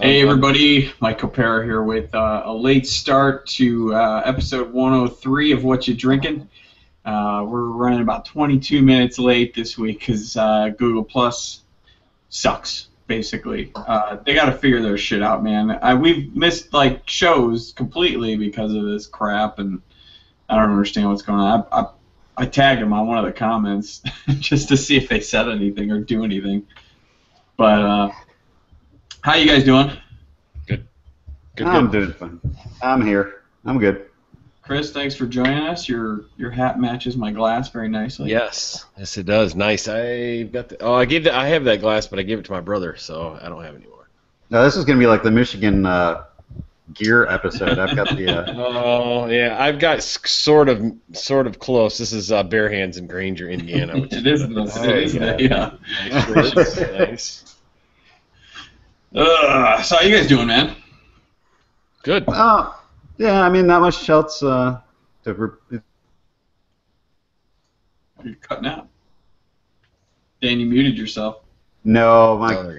Hey everybody, Mike Copera here with a late start to episode 103 of What You Drinking. We're running about 22 minutes late this week because Google Plus sucks, basically. They got to figure their shit out, man. We've missed like shows completely because of this crap, and I don't understand what's going on. I tagged them on one of the comments just to see if they said anything or do anything. But how you guys doing? Good. I'm doing fine. I'm here. I'm good. Chris, thanks for joining us. Your hat matches my glass very nicely. Yes, it does. Nice. I got the. Oh, I have that glass, but I gave it to my brother, so I don't have any more. Now this is going to be like the Michigan gear episode. I've got the. Oh yeah, I've got sort of close. This is Bare Hands in Granger, Indiana. Which It is nice. Yeah. Nice. Nice. So how you guys doing, man? Good. Yeah. I mean, not much else. You're cutting out. Dan, you muted yourself. No, Oh,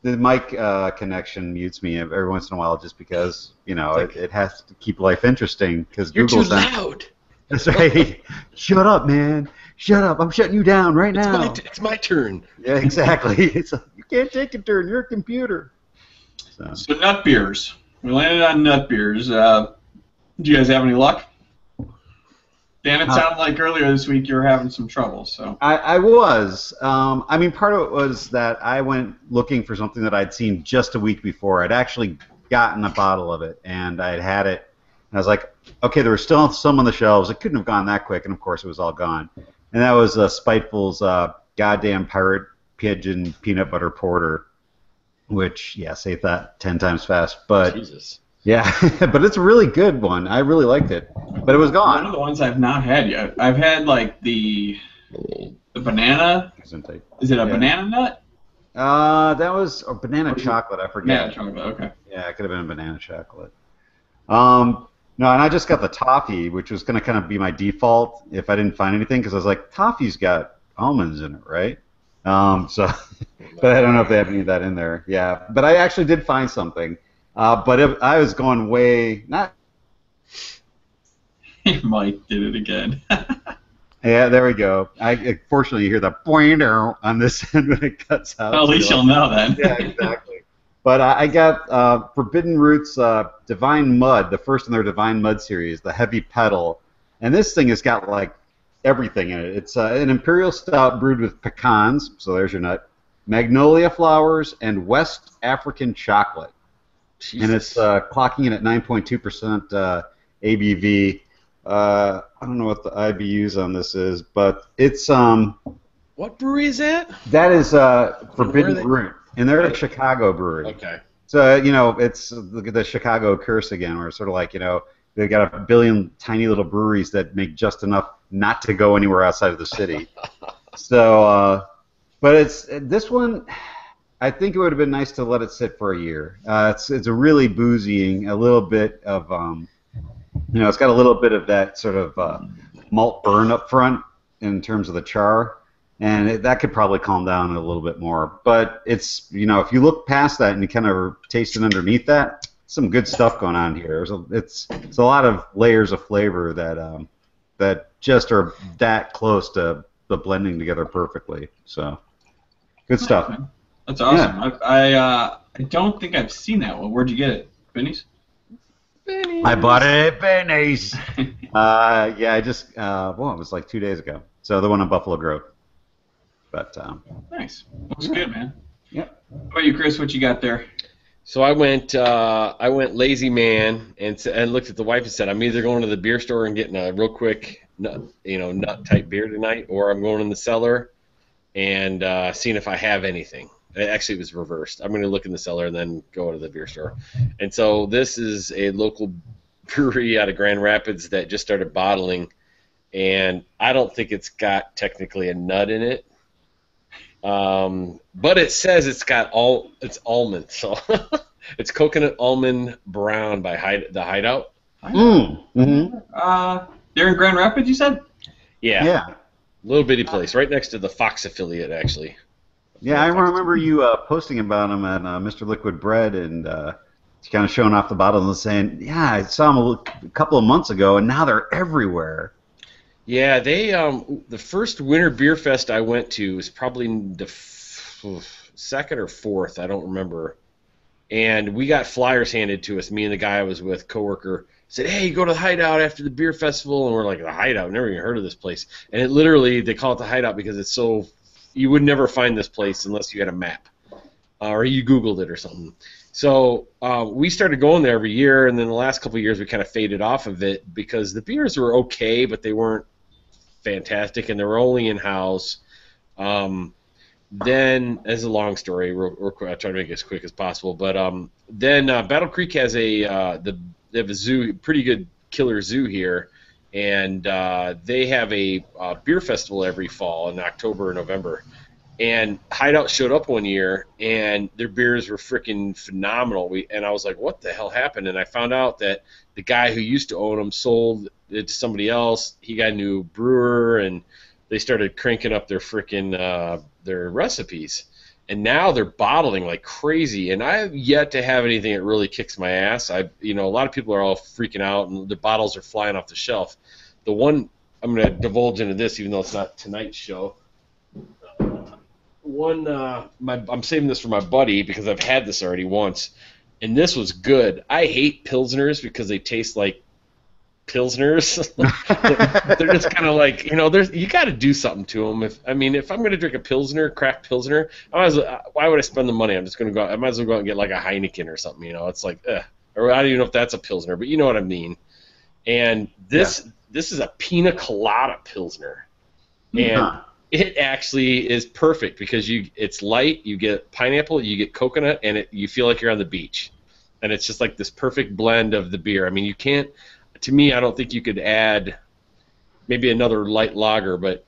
the mic connection mutes me every once in a while just because it has to keep life interesting because You're Google's too loud. That's right. Shut up, man. Shut up. I'm shutting you down right now. It's my turn. Yeah, exactly. You can't take a turn. You're a computer. So nut beers. We landed on nut beers. Did you guys have any luck? Dan, it sounded like earlier this week you were having some trouble. So I was. I mean, part of it was that I went looking for something that I'd seen just a week before. I'd actually gotten a bottle of it, and I'd had it. And I was like, okay, there were still some on the shelves. It couldn't have gone that quick, and of course it was all gone. And that was Spiteful's goddamn pirate pigeon peanut butter porter, which, yeah, say that 10 times fast. But Jesus. yeah, but it's a really good one. I really liked it, but it was gone. one of the ones I've not had yet. I've had like the banana. Is it a banana nut? That was a banana chocolate. I forget. Banana chocolate. Okay. Yeah, it could have been a banana chocolate. No, and I just got the toffee, which was going to kind of be my default if I didn't find anything, because I was like, toffee's got almonds in it, right? So, but I don't know if they have any of that in there. Yeah, but I actually did find something. But I was going way not. Mike did it again. Yeah, there we go. Fortunately, you hear the pointer on this end when it cuts out. Well, at least you'll know then. Yeah, exactly. But I got Forbidden Roots Divine Mud, the first in their Divine Mud series, the heavy pedal. And this thing has got, like, everything in it. It's an imperial stout brewed with pecans, so there's your nut, magnolia flowers, and West African chocolate. Jesus. And it's clocking in at 9.2% ABV. I don't know what the IBUs on this is, but it's... What brewery is that? That is Forbidden Root. And they're a Chicago brewery. Okay. So, it's the Chicago curse again, where it's sort of like, they've got a billion tiny little breweries that make just enough not to go anywhere outside of the city. So, but this one, I think it would have been nice to let it sit for a year. It's a really boozy, a little bit of, it's got a little bit of that sort of malt burn up front in terms of the char. And that could probably calm down a little bit more. But it's, if you look past that and you kind of taste it underneath that, some good stuff going on here. It's a lot of layers of flavor that just are that close to the blending together perfectly. So, good stuff. Man. That's awesome. Yeah. I don't think I've seen that one. Where'd you get it? Benny's? I bought it at Benny's. Yeah, I just, it was like 2 days ago. So the one on Buffalo Grove. But nice. Looks good, man. Yep. How about you, Chris? What you got there? So I went lazy man and looked at the wife and said, I'm either going to the beer store and getting a real quick nut type beer tonight, or I'm going in the cellar and seeing if I have anything. Actually, it was reversed. I'm going to look in the cellar and then go to the beer store. And so this is a local brewery out of Grand Rapids that just started bottling, and I don't think it's got technically a nut in it. But it says it's almond, so it's coconut almond brown by the Hideout. Mm-hmm. They're in Grand Rapids, you said? Yeah. Yeah. Little bitty place, right next to the Fox affiliate, actually. Yeah, I remember you posting about them at Mr. Liquid Bread and kind of showing off the bottles and saying, "Yeah, I saw them a couple of months ago, and now they're everywhere." Yeah, they the first Winter Beer Fest I went to was probably the second or fourth, I don't remember. And we got flyers handed to us. Me and the guy I was with, coworker, said, "Hey, go to the Hideout after the beer festival." And we're like, "The Hideout? Never even heard of this place." And it literally, they call it the Hideout because it's so, you would never find this place unless you had a map or you Googled it or something. So we started going there every year, and then the last couple of years we kind of faded off of it because the beers were okay, but they weren't fantastic, and they were only in house. Then, as a long story, real quick, I'll try to make it as quick as possible. But then Battle Creek has they have a zoo, pretty good killer zoo here, and they have a beer festival every fall in October or November. And Hideout showed up one year, and their beers were freaking phenomenal. And I was like, "What the hell happened?" And I found out that the guy who used to own them sold it to somebody else. He got a new brewer, and they started cranking up their freaking their recipes. And now they're bottling like crazy. And I have yet to have anything that really kicks my ass. A lot of people are all freaking out, and the bottles are flying off the shelf. The one I'm going to divulge into this, even though it's not tonight's show. I'm saving this for my buddy because I've had this already once, and this was good. I hate Pilsners because they taste like Pilsners. They're just kind of like, you got to do something to them. If I'm going to drink a Pilsner, craft Pilsner, why would I spend the money? I'm just going to go. I might as well go out and get like a Heineken or something. It's like, or I don't even know if that's a Pilsner, but you know what I mean. And this is a Pina Colada Pilsner, and it actually is perfect because it's light. You get pineapple, you get coconut, and you feel like you're on the beach, and it's just like this perfect blend of the beer. I mean, you can't. To me, I don't think you could add maybe another light lager, but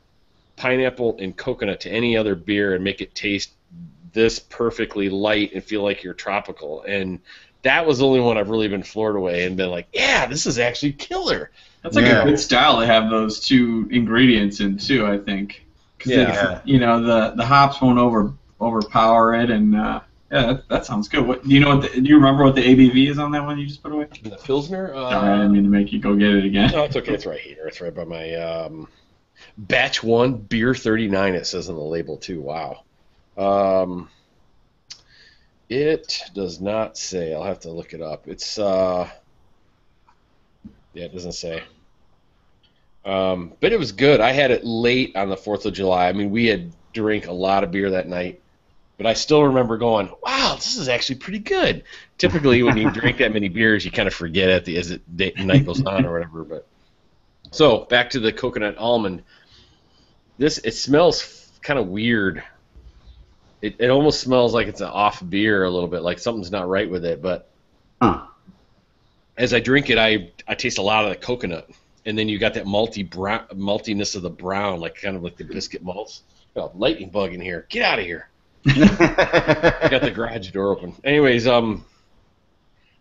pineapple and coconut to any other beer and make it taste this perfectly light and feel like you're tropical. And that was the only one I've really been floored away and been like, yeah, this is actually killer. That's like a good style to have those two ingredients in too, I think. Because the hops won't overpower it, and that sounds good. Do you remember what the ABV is on that one you just put away? The Pilsner? Sorry, I didn't mean to make you go get it again. No, it's okay. It's right here. It's right by my batch 1, beer 39. It says on the label too. Wow. It does not say. I'll have to look it up. It's it doesn't say. But it was good. I had it late on the 4th of July. I mean, we had drank a lot of beer that night. But I still remember going, wow, this is actually pretty good. Typically, when you drink that many beers, you kind of forget as the night goes on or whatever. But so back to the coconut almond. It smells kind of weird. It almost smells like it's an off beer a little bit, like something's not right with it. But as I drink it, I taste a lot of the coconut, and then you got that maltiness of the brown, like kind of like the biscuit malts. Oh, lightning bug in here! Get out of here! I got the garage door open. Anyways, there's a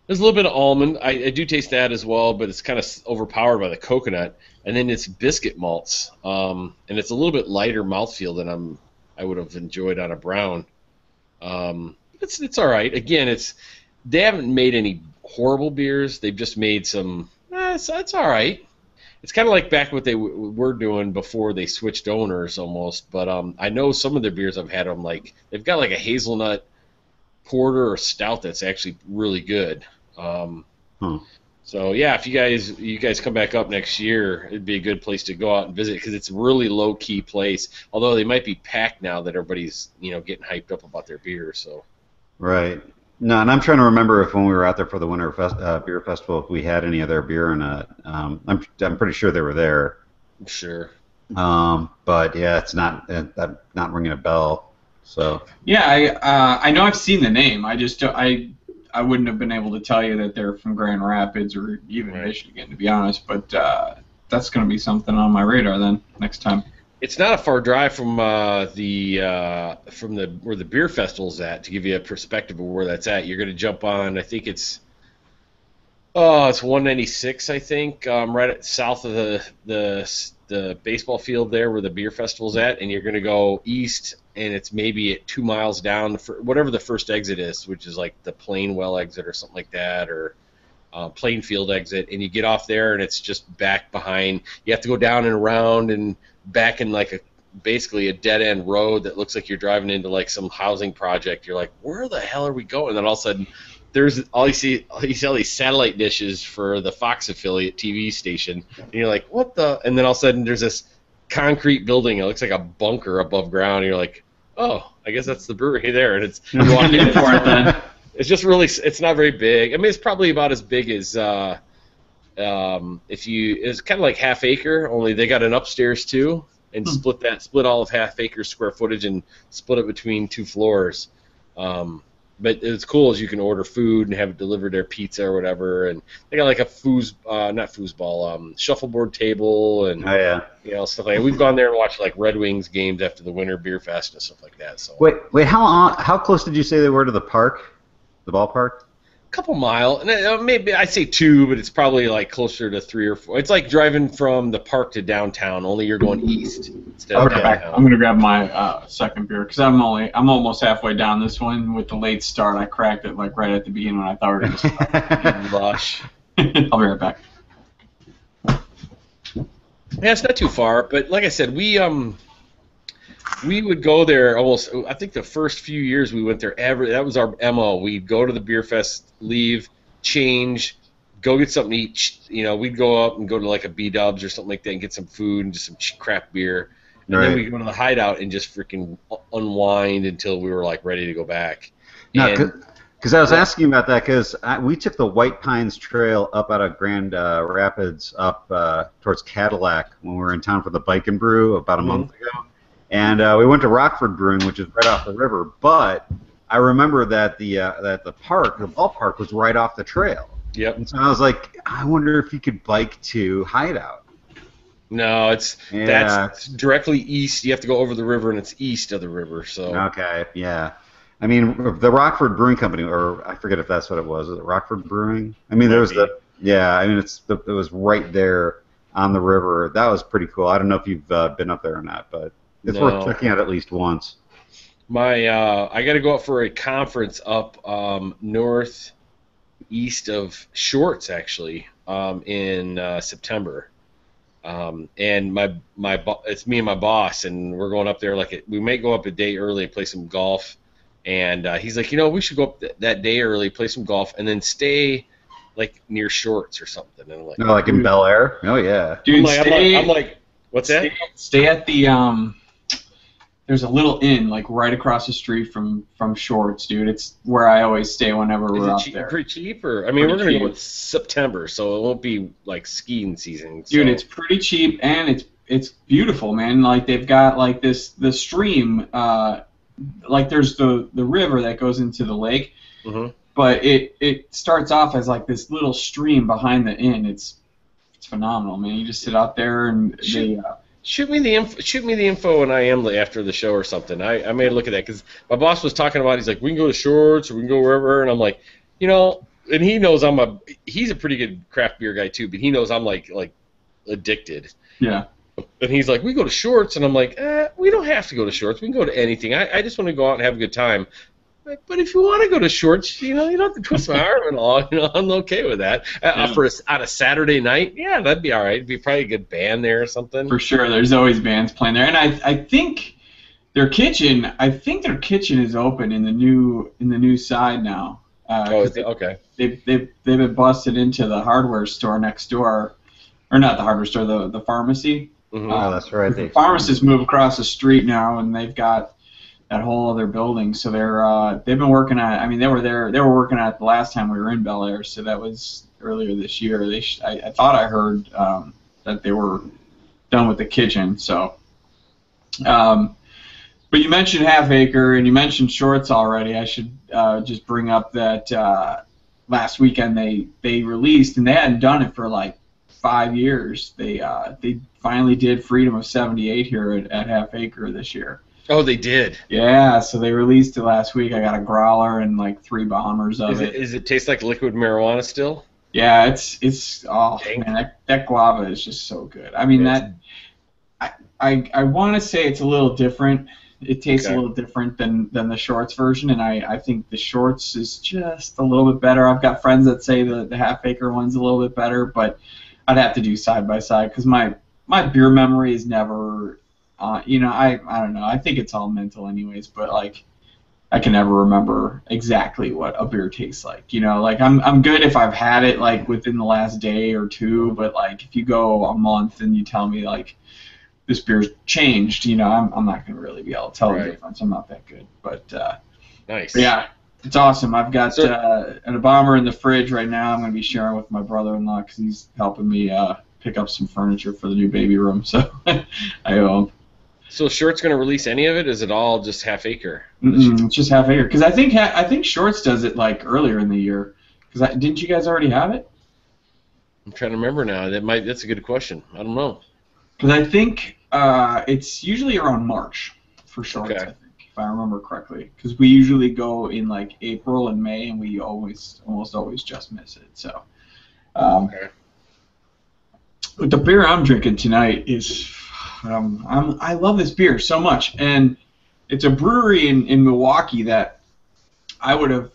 little bit of almond. I do taste that as well, but it's kind of overpowered by the coconut. And then it's biscuit malts, and it's a little bit lighter mouthfeel than I would have enjoyed on a brown. It's all right. Again, they haven't made any horrible beers. They've just made some. It's all right. It's kind of like back what they were doing before they switched owners almost. But I know some of their beers I've had them like they've got like a hazelnut porter or stout that's actually really good. So yeah, if you guys come back up next year, it'd be a good place to go out and visit because it's a really low key place. Although they might be packed now that everybody's getting hyped up about their beer. So right. No, and I'm trying to remember if when we were out there for the Winter Beer Festival, if we had any of their beer or not. I'm pretty sure they were there. Sure. But yeah, it's not ringing a bell. So yeah, I know I've seen the name. I just I wouldn't have been able to tell you that they're from Grand Rapids or even Michigan, to be honest. But that's going to be something on my radar then next time. It's not a far drive from where the beer festival's at. To give you a perspective of where that's at, you're going to jump on. I think it's Oh, it's 196, I think, south of the baseball field there where the beer festival's at, and you're going to go east, and it's maybe at 2 miles down, for whatever the first exit is, which is like the Plainwell exit or something like that, or Plainfield exit, and you get off there, and it's just back behind. You have to go down and around and back in like basically a dead end road that looks like you're driving into like some housing project. You're like, where the hell are we going? And then all of a sudden, there's all you see all these satellite dishes for the Fox affiliate TV station, and you're like, what the? And then all of a sudden, there's this concrete building. It looks like a bunker above ground. And you're like, oh, I guess that's the brewery there. And it's you walk in for it then. It's just really, it's not very big. I mean, it's probably about as big as it's kind of like Half Acre, only they got an upstairs too, and split all of Half Acre's square footage and split it between 2 floors. But it's cool is you can order food and have it delivered their pizza or whatever, and they got like a shuffleboard table and stuff like that. We've gone there and watched like Red Wings games after the Winter Beer Fest and stuff like that. So wait, how close did you say they were to the park, the ballpark? A couple mile, and maybe I'd say 2, but it's probably like closer to 3 or 4. It's like driving from the park to downtown, only you're going east instead of downtown. I'm gonna grab my second beer because I'm almost halfway down this one with the late start. I cracked it like right at the beginning when I thought we were gonna start. Lush. I'll be right back. Yeah, it's not too far, but like I said, we would go there almost. I think the first few years we went there. That was our MO. We'd go to the beer fest, leave, change, go get something to eat. We'd go up and go to like a B-Dubs or something like that and get some food and just some craft beer. And then we'd go to the hideout and just freaking unwind until we were like ready to go back. Because I was asking about that because we took the White Pines Trail up out of Grand Rapids up towards Cadillac when we were in town for the Bike and Brew about a month ago. And we went to Rockford Brewing, which is right off the river. But I remember that the ballpark, was right off the trail. Yep. And so I was like, I wonder if you could bike to Hideout. No, that's directly east. You have to go over the river, and it's east of the river. So. Okay. Yeah. I mean, the Rockford Brewing Company, or I forget if that's what it was. Is it Rockford Brewing? I mean, there was it was right there on the river. That was pretty cool. I don't know if you've been up there or not, but. It's worth checking out at least once. I got to go up for a conference up northeast of Shorts actually in September, and it's me and my boss, and we're going up there we may go up a day early and play some golf, and he's like, we should go up that day early, play some golf, and then stay like near Shorts or something. And I'm like, like in Bel Air? Oh yeah, dude. I'm like, what's that? Stay at the There's a little inn like right across the street from Shorts, dude. It's where I always stay whenever we're up there. Pretty cheap, we're gonna go in September, so it won't be like skiing season. So. Dude, it's pretty cheap and it's beautiful, man. Like they've got like the stream, like there's the river that goes into the lake, but it starts off as like this little stream behind the inn. It's phenomenal, man. You just sit out there and Shoot me the info when I am after the show or something. I made a look at that because my boss was talking about. He's like, we can go to Shorts or we can go wherever, and I'm like, and he knows he's a pretty good craft beer guy too, but he knows I'm like addicted. Yeah. And he's like, we go to Shorts, and I'm like, we don't have to go to Shorts. We can go to anything. I just want to go out and have a good time. But if you want to go to Shorts, you don't have to twist my arm and all. I'm okay with that. On a Saturday night, yeah, that'd be all right. It'd be probably a good band there or something. For sure, there's always bands playing there, and I think their kitchen is open in the new side now. Okay. They've been busted into the hardware store next door, or not the hardware store, the pharmacy. Mm-hmm. Oh, that's right. The pharmacists move across the street now, and they've got that whole other building. So they've been working on. I mean, they were working on it the last time we were in Bel Air, so that was earlier this year. I thought I heard that they were done with the kitchen. So, but you mentioned Half Acre and you mentioned Shorts already. I should just bring up that last weekend they released, and they hadn't done it for like 5 years. They finally did Freedom of 78 here at Half Acre this year. Oh, they did? Yeah, so they released it last week. I got a growler and like 3 bombers of it. Does it taste like liquid marijuana still? Yeah, it's oh Tank. man, that guava is just so good. I mean It's- I want to say it's a little different. It tastes a Okay. little different than the shorts version, and I think the shorts is just a little bit better. I've got friends that say the half acre one's a little bit better, but I'd have to do side by side because my beer memory is never, I don't know. I think it's all mental anyways, but like I can never remember exactly what a beer tastes like. Like I'm good if I've had it like within the last day or two, but like if you go a month and you tell me like this beer's changed, I'm not going to really be able to tell the Right. difference. I'm not that good. But Nice. yeah, it's awesome. I've got So- an bomber in the fridge right now. I'm going to be sharing with my brother-in-law because he's helping me pick up some furniture for the new baby room. So I owe him. So Short's going to release any of it? Is it all just half acre? It's just half acre. Because I think Shorts does it like earlier in the year. Because didn't you guys already have it? I'm trying to remember now. That's a good question. I don't know. Because I think it's usually around March for Shorts, Okay. I think, if I remember correctly. Because we usually go in like April and May, and we almost always just miss it. So, Okay. but the beer I'm drinking tonight is, I love this beer so much, and it's a brewery in Milwaukee that I would have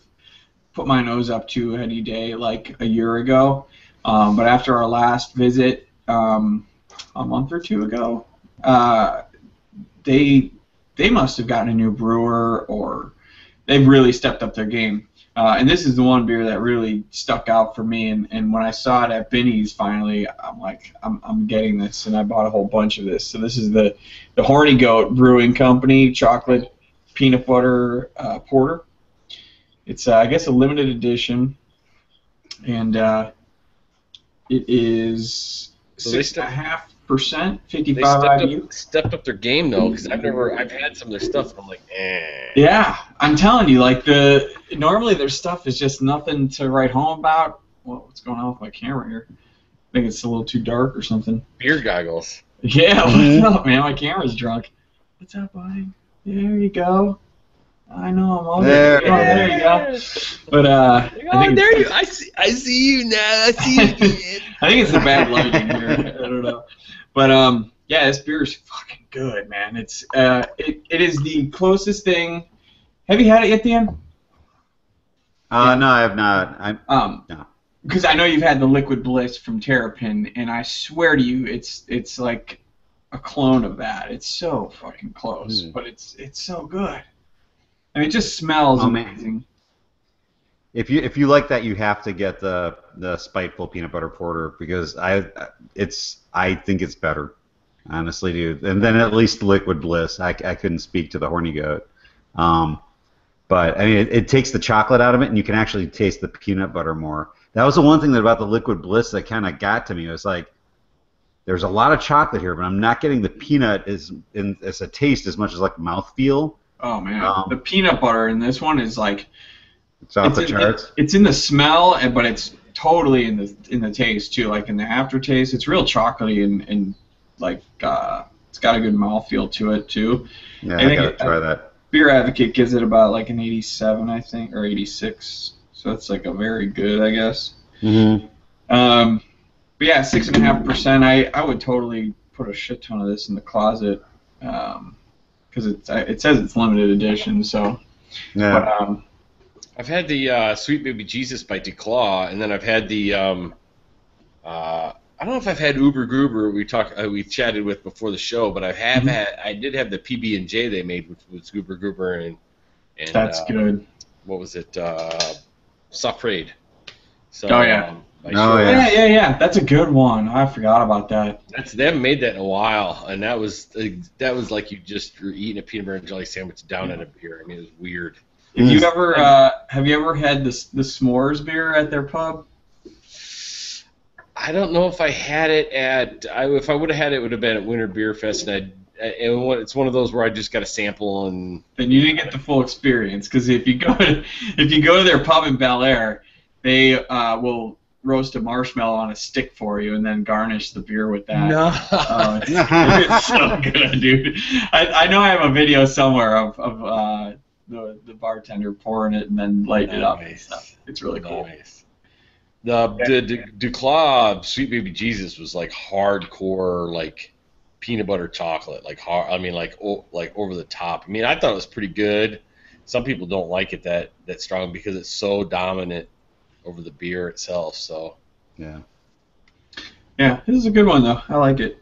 put my nose up to any day like a year ago. But after our last visit a month or two ago, they must have gotten a new brewer or they've really stepped up their game. And this is the one beer that really stuck out for me. And when I saw it at Binny's finally, I'm like, I'm getting this, and I bought a whole bunch of this. So this is the Horny Goat Brewing Company chocolate peanut butter porter. It's I guess a limited edition, and it is So they 6.5%, They 55 IBU. stepped up their game though, because I've had some of their stuff and I'm like, eh. Yeah, I'm telling you, like normally their stuff is just nothing to write home about. Well, what's going on with my camera here? I think it's a little too dark or something. Beer goggles. Yeah, what's up, man? My camera's drunk. What's up, buddy? There you go. I know I'm all There good. Oh, there you go. But I think there you. I see you now. I see you again. I think it's the bad lighting here. I don't know. But yeah, this beer is fucking good, man. It's it is the closest thing. Have you had it yet, Dan? No, I have not. No. Because I know you've had the Liquid Bliss from Terrapin, and I swear to you, it's like a clone of that. It's so fucking close, but it's so good. I mean, it just smells amazing. If you like that, you have to get the Spiteful Peanut Butter Porter because I think it's better, honestly, dude. And then at least Liquid Bliss. I couldn't speak to the Horny Goat, but I mean it takes the chocolate out of it, and you can actually taste the peanut butter more. That was the one thing about the Liquid Bliss that kind of got to me. It was like there's a lot of chocolate here, but I'm not getting the peanut as a taste as much as like mouthfeel. Oh man, the peanut butter in this one is like. It's off the charts. It's in the smell, but it's totally in the taste too. Like in the aftertaste, it's real chocolatey and like it's got a good mouthfeel to it too. Yeah, I gotta try that. Beer Advocate gives it about like an 87, I think, or 86. So it's like a very good, I guess. Mm-hmm. But yeah, 6.5%. I would totally put a shit ton of this in the closet because it says it's limited edition. So Yeah. But, I've had the Sweet Baby Jesus by DeClaw, and then I've had the I don't know if I've had Uber Goober we chatted with before the show, but I did have the PB&J they made, which was Uber Goober and that's good. What was it? Safrade. So, oh yeah. Yeah. That's a good one. I forgot about that. They haven't made that in a while, and that was like you just were eating a peanut butter and jelly sandwich down in a beer. I mean, it was weird. Have you ever had the s'mores beer at their pub? I don't know if I had it if I would have had it, it would have been at Winter Beer Fest, and it's one of those where I just got a sample and. Then you didn't get the full experience because if you go to their pub in Bel Air, they will roast a marshmallow on a stick for you and then garnish the beer with that. No. It's so good, dude. I know I have a video somewhere of the bartender pouring it and then lighting it up and stuff. It's really cool. Nice. The Duclaw Sweet Baby Jesus was like hardcore, like peanut butter chocolate, like hard. I mean, like over the top. I mean, I thought it was pretty good. Some people don't like it that strong because it's so dominant over the beer itself. So Yeah. Yeah, this is a good one though. I like it.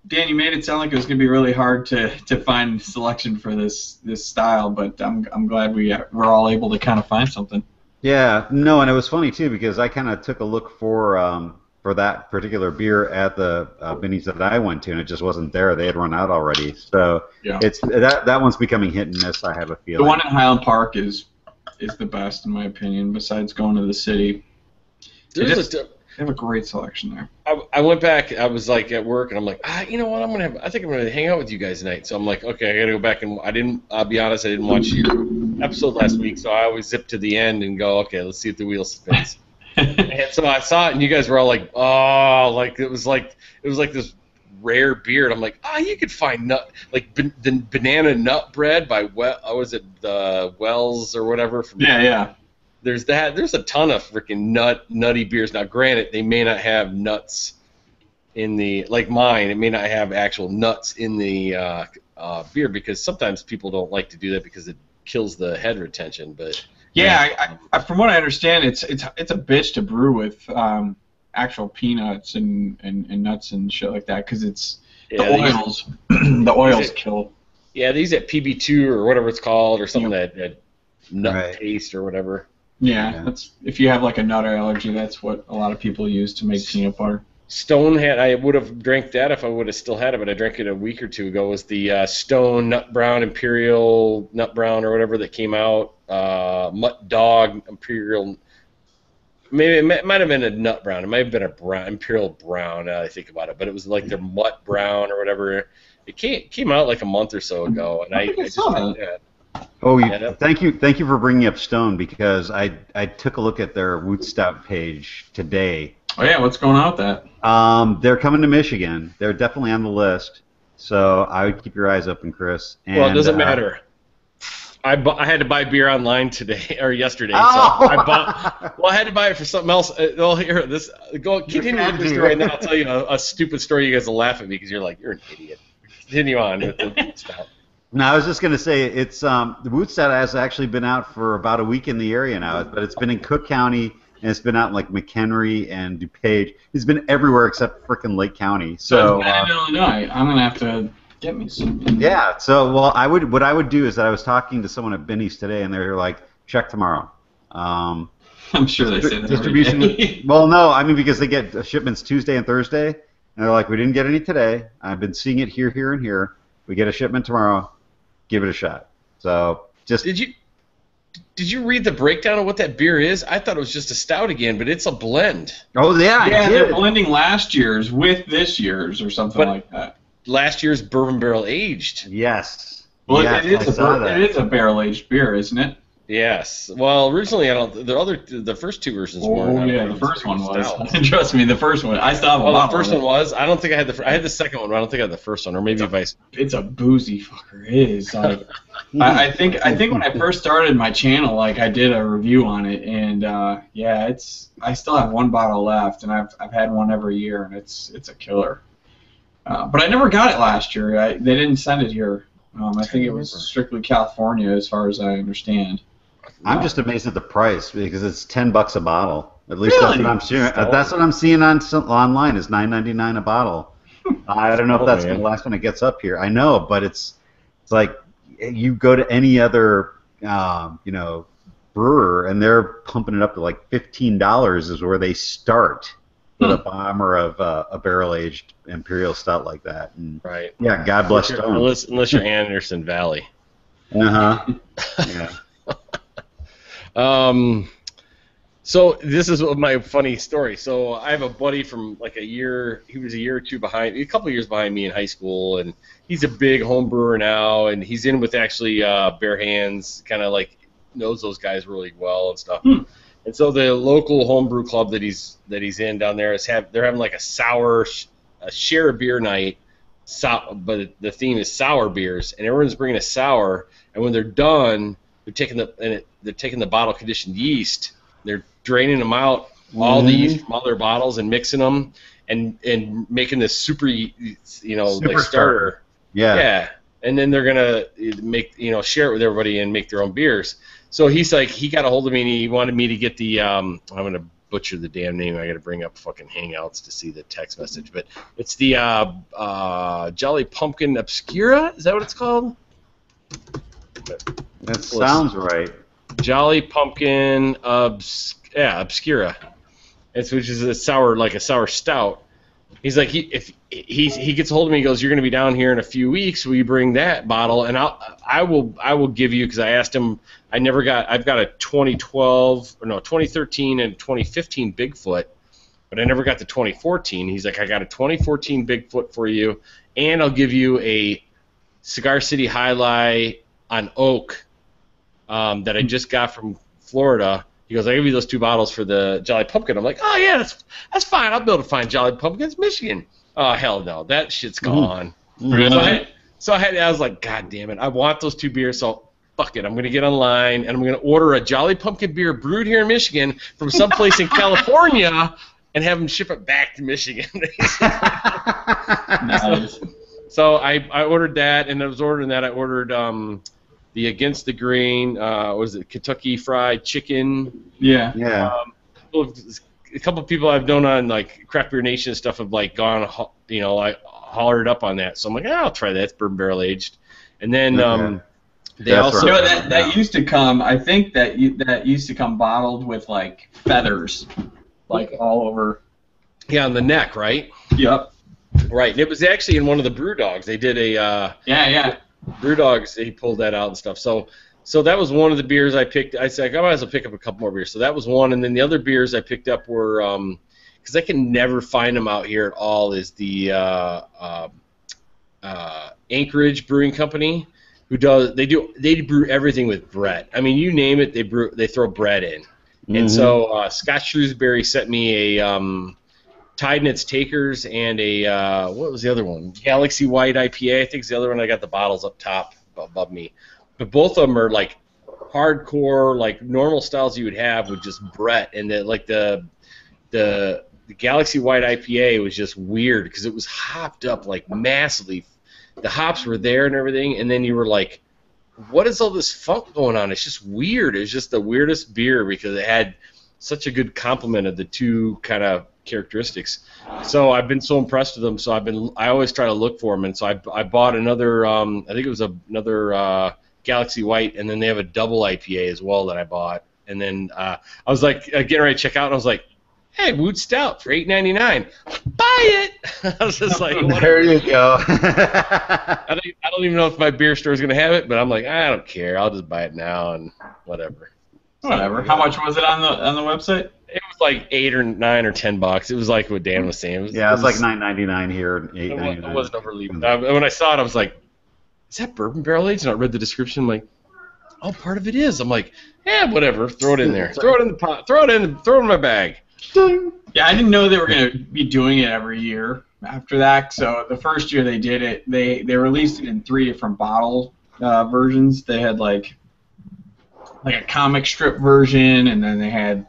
Dan, you made it sound like it was going to be really hard to find selection for this style, but I'm glad we're all able to kind of find something. Yeah, no, and it was funny too because I kind of took a look for that particular beer at the Binny's that I went to, and it just wasn't there. They had run out already. So Yeah. it's that one's becoming hit and miss. I have a The feeling. one in Highland Park is the best in my opinion. Besides going to the city, they have a great selection there. I went back. I was like at work, and I'm like, you know what? I think I'm gonna hang out with you guys tonight. So I'm like, okay, I gotta go back and I'll be honest, I didn't watch your episode last week, so I always zip to the end and go, okay, let's see if the wheel spins. And so I saw it, and you guys were all like, oh, like it was like this rare beer, and I'm like, you could find the banana nut bread by was it the Wells or whatever? Yeah. There's that. There's a ton of freaking nutty beers. Now, granted, they may not have nuts in the like mine. It may not have actual nuts in the beer because sometimes people don't like to do that because it kills the head retention. But yeah, I from what I understand, it's a bitch to brew with actual peanuts and nuts and shit like that because it's the oils. The oils kill. Yeah, these at PB2 or whatever it's called or something that nut taste or whatever. Yeah, that's if you have like a nut allergy, that's what a lot of people use to make peanut butter. Stone I would have drank that if I would have still had it, but I drank it a week or two ago. Was the Stone Nut Brown Imperial Nut Brown or whatever that came out? Mutt Dog Imperial. Maybe it might have been a Nut Brown. It might have been a brown Imperial Brown. Now that I think about it, but it was like their Mutt Brown or whatever. It came out like a month or so ago, and I just drank that. Oh, thank you for bringing up Stone because I took a look at their Woot Stout page today. Oh yeah, what's going on with that? They're coming to Michigan. They're definitely on the list, so I would keep your eyes open, Chris. And, well, it doesn't matter. I had to buy beer online today or yesterday, so I had to buy it for something else. Well, here, continue with this story, and then I'll tell you a stupid story. You guys will laugh at me because you're like, you're an idiot. Continue on with the stout. No, I was just going to say it's the Woot Stout has actually been out for about a week in the area now, but it's been in Cook County and it's been out in like McHenry and DuPage. It's been everywhere except frickin' Lake County. So in Illinois, I'm gonna have to get me some. Yeah. So what I would do is that I was talking to someone at Binny's today and they were like, check tomorrow. I'm sure they say that. Distribution. Well, no, I mean because they get shipments Tuesday and Thursday, and they're like, we didn't get any today. I've been seeing it here, and here. We get a shipment tomorrow. Give it a shot. So just did you read the breakdown of what that beer is? I thought it was just a stout again, but it's a blend. Oh yeah, yeah. They're blending last year's with this year's or something like that. Last year's bourbon barrel aged. Yes. Well, yes, it is a barrel aged beer, isn't it? Yes. Well, originally the first two versions were. Oh yeah, the first one was. Trust me, the first one. I still have a bottle. The first one was. I don't think I had I had the second one, but I don't think I had the first one, or maybe It's a boozy fucker. It is. Like, I think when I first started my channel, like I did a review on it, and yeah, I still have one bottle left, and I've had one every year, and it's a killer. But I never got it last year. They didn't send it here. I think it was strictly California, as far as I understand. I'm just amazed at the price because it's $10 a bottle. At least really? That's what I'm seeing. That's what I'm seeing online is $9.99 a bottle. I don't know if that's the last one it gets up here. I know, but it's like you go to any other brewer and they're pumping it up to like $15 is where they start with a bomber of a barrel aged imperial stout like that. And, right. Yeah. God bless Stone. Unless you're Anderson Valley. Yeah. So this is my funny story. So I have a buddy from like a year. He was a year or two behind, a couple of years behind me in high school, and he's a big home brewer now, and he's in with actually Bare Hands, kind of like knows those guys really well and stuff. And so the local homebrew club that he's in down there they're having like a share a beer night, but the theme is sour beers, and everyone's bringing a sour, and when they're done. They're taking the bottle conditioned yeast they're draining them out, all the yeast from all their bottles and mixing them and making this super, like starter. Yeah. And then they're gonna make, share it with everybody and make their own beers. So he's like, he got a hold of me and he wanted me to get the, I'm gonna butcher the damn name. I gotta bring up fucking Hangouts to see the text message, but it's the Jolly Pumpkin Obscura. Is that what it's called? That sounds right. Jolly Pumpkin Obscura. Which is a sour stout. He's like, he gets a hold of me. He goes, "You're going to be down here in a few weeks. Will you bring that bottle?" And I will give you, because I asked him. I've got a 2013 and 2015 Bigfoot, but I never got the 2014. He's like, "I got a 2014 Bigfoot for you, and I'll give you a Cigar City High Life on oak that I just got from Florida." He goes, "I'll give you those 2 bottles for the Jolly Pumpkin." I'm like, "Oh, yeah, that's fine. I'll be able to find Jolly Pumpkins, Michigan." Oh, hell no. That shit's gone. Really? So I was like, God damn it. I want those 2 beers, so fuck it. I'm going to get online, and I'm going to order a Jolly Pumpkin beer brewed here in Michigan from someplace in California and have them ship it back to Michigan. Nice. So I ordered that, and I was ordering that. I ordered the Against the Grain, was it Kentucky Fried Chicken? Yeah. A couple of people I've known on like Craft Beer Nation and stuff have like gone, like hollered up on that. So I'm like, I'll try that. It's bourbon barrel aged. And then they also that used to come. I think that used to come bottled with like feathers, like all over. Yeah, on the neck, right? Yep. Right. And it was actually in one of the brew dogs. They did a brew dogs. He pulled that out and stuff. So that was one of the beers I picked. I said, I might as well pick up a couple more beers. So that was one. And then the other beers I picked up were, because I can never find them out here at all, is the Anchorage Brewing Company, they brew everything with Brett. I mean, you name it, they throw Brett in. And so Scott Shrewsbury sent me a Tide and its Takers and a what was the other one? Galaxy White IPA. I think is the other one. I got the bottles up top above me. But both of them are like hardcore, like normal styles you would have with just Brett, and the Galaxy White IPA was just weird because it was hopped up like massively. The hops were there and everything, and then you were like, what is all this funk going on? It's just weird. It's just the weirdest beer because it had such a good complement of the 2 kind of characteristics. So I've been so impressed with them. So I always try to look for them, and so I bought another. I think it was another Galaxy White, and then they have a double IPA as well that I bought. And then I was like getting ready to check out, and I was like, "Hey, Wood Stout for $8.99. Buy it!" I was just like, "There you go." I don't even know if my beer store is gonna have it, but I'm like, I don't care. I'll just buy it now and whatever. Whatever. How much was it on the website? It was like $8 or $9 or $10. It was like what Dan was saying. It was like $9.99 here, $8.99. It wasn't overly. When I saw it, I was like, "Is that bourbon barrel aged?" And I read the description. I'm like, "Oh, part of it is." I'm like, "Yeah, whatever. Throw it in there. Throw it in the pot. Throw it in my bag." Yeah, I didn't know they were going to be doing it every year after that. So the first year they did it, they released it in 3 different bottle versions. They had like a comic strip version, and then they had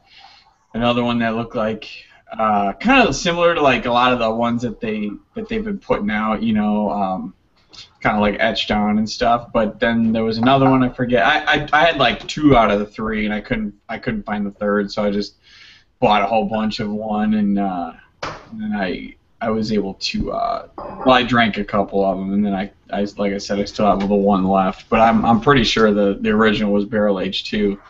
another one that looked like kind of similar to like a lot of the ones that they've been putting out, kind of like etched on and stuff. But then there was another one, I forget. I had like 2 out of the 3, and I couldn't find the third, so I just bought a whole bunch of one, and then I was able to I drank a couple of them, and then I like I said, I still have the one left, but I'm pretty sure the original was barrel aged too.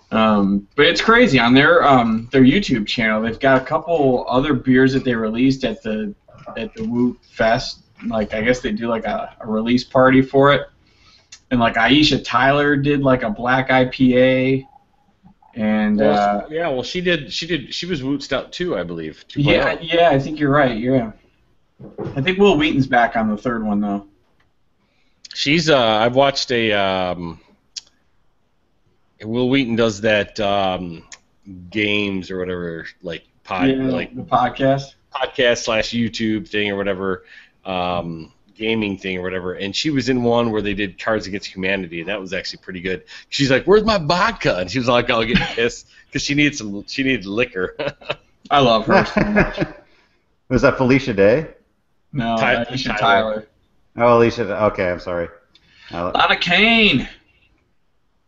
But it's crazy on their YouTube channel. They've got a couple other beers that they released at the Woot Fest. Like I guess they do like a release party for it, and like Aisha Tyler did like a black IPA. And she did. She was Woot Stout too, I believe. Yeah, I think you're right. Yeah, I think Will Wheaton's back on the third one though. She's I've watched a Will Wheaton does that games or whatever like the podcast /YouTube thing or whatever. Gaming thing or whatever, and she was in one where they did Cards Against Humanity, and that was actually pretty good. She's like, "Where's my vodka?" And she was like, "I'll get pissed." because she needed liquor. I love her so much. Was that Felicia Day? No, Alicia Tyler. Tyler. Oh, Alicia. Okay, I'm sorry. Lana Kane.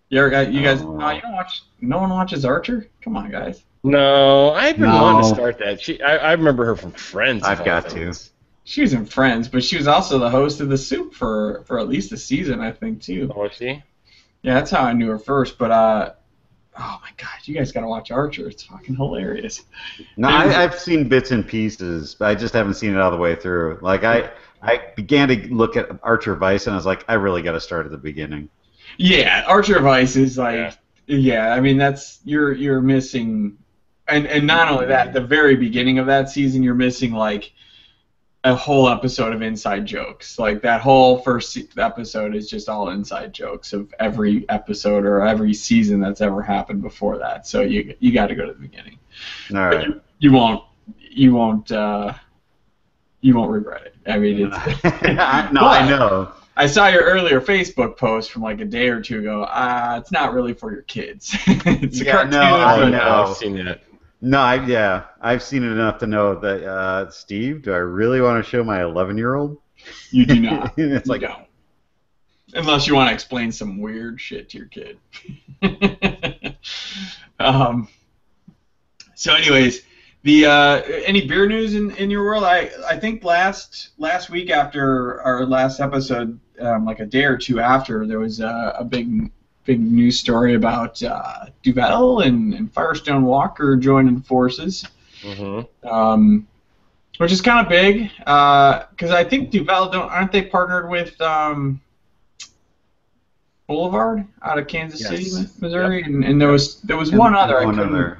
You guys? Oh. You don't watch? No one watches Archer? Come on, guys. No, I've been wanting to No. start that. I remember her from Friends. I've of all got to. things. She was in Friends, but she was also the host of The Soup for at least a season, I think, too. Oh, is she? Yeah, that's how I knew her first. But oh my God, you guys gotta watch Archer. It's fucking hilarious. No, I've seen bits and pieces, but I just haven't seen it all the way through. Like I began to look at Archer Vice, and I was like, I really got to start at the beginning. Yeah, Archer Vice is like, yeah. I mean, that's you're missing, and not only that, the very beginning of that season, you're missing like a whole episode of inside jokes. Like that whole first episode is just all inside jokes of every episode or every season that's ever happened before that. So you got to go to the beginning. All right. You won't regret it. I mean, it's I know. I saw your earlier Facebook post from like a day or two ago. It's not really for your kids. It's a cartoon. No, I know. I've seen that. No, I've seen it enough to know that, Steve, do I really want to show my 11-year-old? You do not. It's You like, don't. Unless you want to explain some weird shit to your kid. So anyways, the any beer news in your world? I think last week after our last episode, like a day or two after, there was a big news story about Duvel and Firestone Walker joining forces, which is kind of big because I think Duvel aren't they partnered with Boulevard out of Kansas City, Missouri, and there was one other.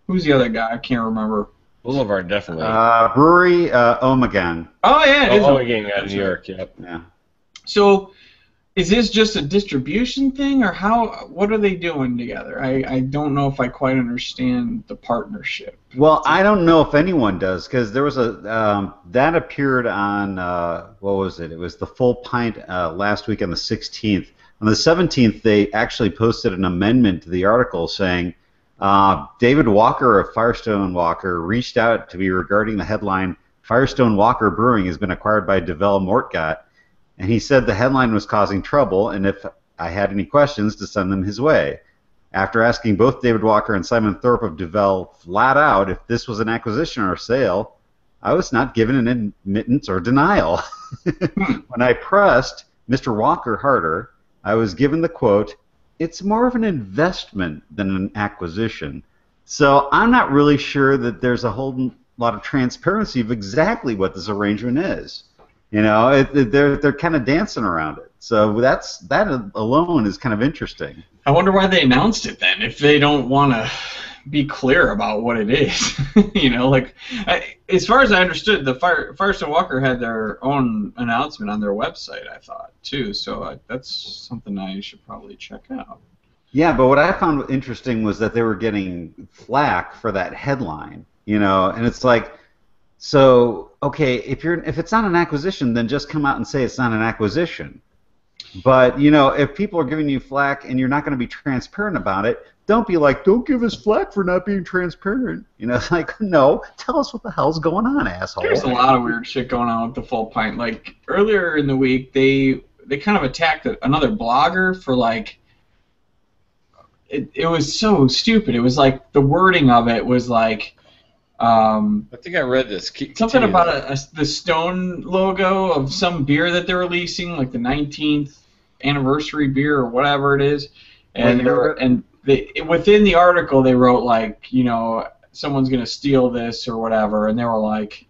Who's the other guy? I can't remember. Boulevard, definitely. Brewery Omegan. Oh yeah, it is. Omegan out of New York. Yep. Yeah. So, is this just a distribution thing, or what are they doing together? I don't know if I quite understand the partnership. Well, I don't know if anyone does, because there was that appeared on what was it? It was the Full Pint last week on the 16th. On the 17th, they actually posted an amendment to the article saying David Walker of Firestone Walker reached out to me regarding the headline Firestone Walker Brewing has been acquired by Duvel Mortgott, and he said the headline was causing trouble, and if I had any questions, to send them his way. After asking both David Walker and Simon Thorpe of Duvel flat out if this was an acquisition or a sale, I was not given an admittance or denial. When I pressed Mr. Walker harder, I was given the quote, "It's more of an investment than an acquisition." So I'm not really sure that there's a whole lot of transparency of exactly what this arrangement is. You know, they're kind of dancing around it. So that alone is kind of interesting. I wonder why they announced it then, if they don't want to be clear about what it is. You know, like as far as I understood, the Firestone Walker had their own announcement on their website, I thought, too. So that's something I should probably check out. Yeah, but what I found interesting was that they were getting flack for that headline. You know, and it's like, so okay, if it's not an acquisition, then just come out and say it's not an acquisition. But you know, if people are giving you flack and you're not going to be transparent about it, don't be like, don't give us flack for not being transparent. You know, it's like, no, tell us what the hell's going on, asshole. There's a lot of weird shit going on with the Full Pint. Like earlier in the week, they kind of attacked another blogger for like. It was so stupid. It was like the wording of it was like. I think I read this. Something about the Stone logo of some beer that they're releasing, like the 19th anniversary beer or whatever it is, and within the article they wrote like, you know, someone's gonna steal this or whatever, and they were like,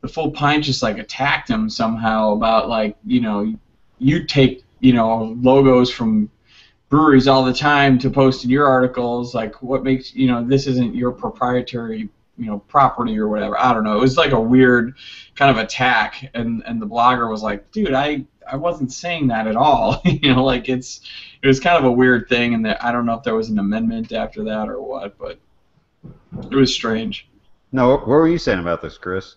the Full Pint just like attacked them somehow about like, you know, you take, you know, logos from breweries all the time to post in your articles, like what makes, you know, this isn't your proprietary, you know, property or whatever. I don't know. It was like a weird kind of attack, and the blogger was like, dude, I wasn't saying that at all. You know, like it was kind of a weird thing, and I don't know if there was an amendment after that or what, but it was strange. No, what were you saying about this, Chris?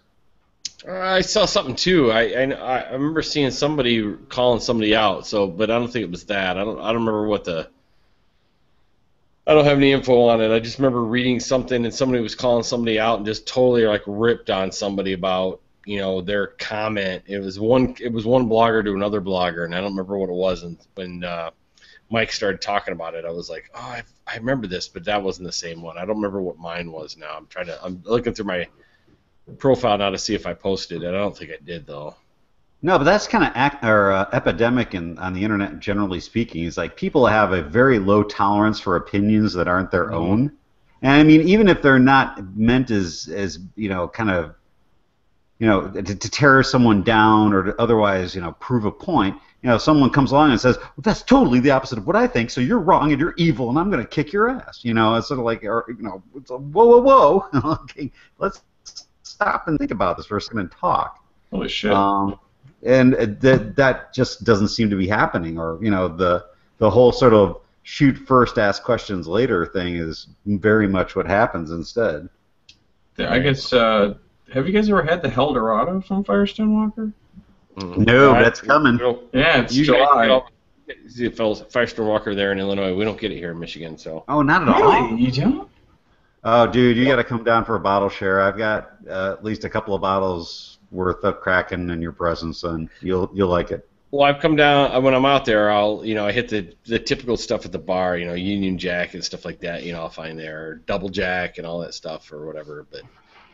I saw something too. I remember seeing somebody calling somebody out. So, but I don't think it was that. I don't remember what the. I don't have any info on it. I just remember reading something and somebody was calling somebody out and just totally like ripped on somebody about their comment. It was one blogger to another blogger, and I don't remember what it was. And when Mike started talking about it, I was like, oh, I remember this, but that wasn't the same one. I don't remember what mine was now. I'm looking through my profile now to see if I posted it. I don't think I did though. No, but that's kind of epidemic on the internet, generally speaking. Is like people have a very low tolerance for opinions that aren't their own. And I mean, even if they're not meant as kind of, to tear someone down or to otherwise, prove a point. Someone comes along and says, well, that's totally the opposite of what I think, so you're wrong and you're evil and I'm going to kick your ass. It's sort of like, it's a, whoa. Okay, let's stop and think about this for a second and talk. Holy shit. And that just doesn't seem to be happening, or the whole sort of shoot first, ask questions later thing is very much what happens instead. I guess. Have you guys ever had the Eldorado from Firestone Walker? No, that's coming. Yeah, it's July. Firestone Walker there in Illinois. We don't get it here in Michigan, so. Oh, not at all. Really? You don't? Oh, dude, you got to come down for a bottle share. I've got at least a couple of bottles worth of Kraken in your presence, and you'll like it. Well, I've come down when I'm out there. I'll I hit the typical stuff at the bar, Union Jack and stuff like that. I'll find there, or Double Jack and all that stuff or whatever. But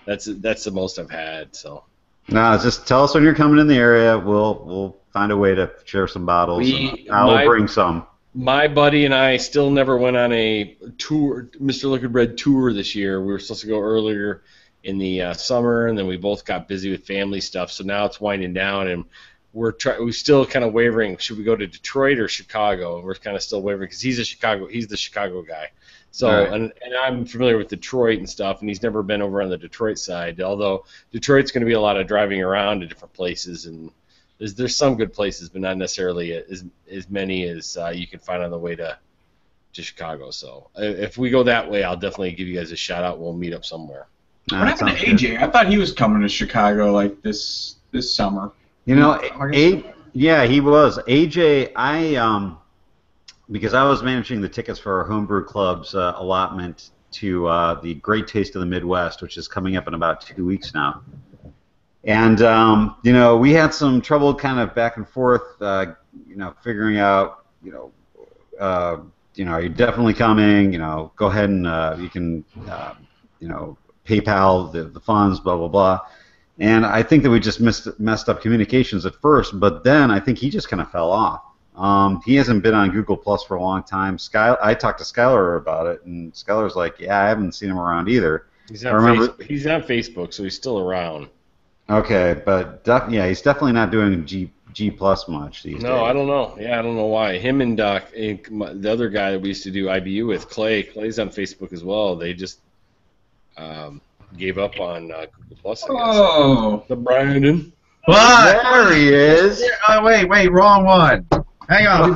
that's the most I've had. So. No, just tell us when you're coming in the area. We'll find a way to share some bottles. I'll bring some. My buddy and I still never went on a tour, Mr. Liquid Bread tour this year. We were supposed to go earlier in the summer, and then we both got busy with family stuff. So now it's winding down, and we're still kind of wavering. Should we go to Detroit or Chicago? And we're kind of still wavering because he's the Chicago guy. So right. and I'm familiar with Detroit and stuff, and he's never been over on the Detroit side. Although Detroit's going to be a lot of driving around to different places, and there's some good places, but not necessarily as many as you can find on the way to Chicago. So if we go that way, I'll definitely give you guys a shout out. We'll meet up somewhere. What happened to AJ? Good. I thought he was coming to Chicago like this summer. Yeah, he was. AJ, because I was managing the tickets for our Homebrew Club's allotment to the Great Taste of the Midwest, which is coming up in about 2 weeks now. And, we had some trouble kind of back and forth, figuring out, are you definitely coming? Go ahead and you can, PayPal the funds, blah, blah, blah. And I think that we just messed up communications at first, but then I think he just kind of fell off. He hasn't been on Google Plus for a long time. I talked to Skylar about it, and Skylar's like, yeah, I haven't seen him around either. He's on Facebook, so he's still around. Okay, but he's definitely not doing G Plus much these days. No, I don't know. Yeah, I don't know why. Him and the other guy that we used to do IBU with, Clay's on Facebook as well. They just gave up on Google Plus, I guess. Oh, the Brandon. What? There he is. Oh, wait, wrong one. Hang on.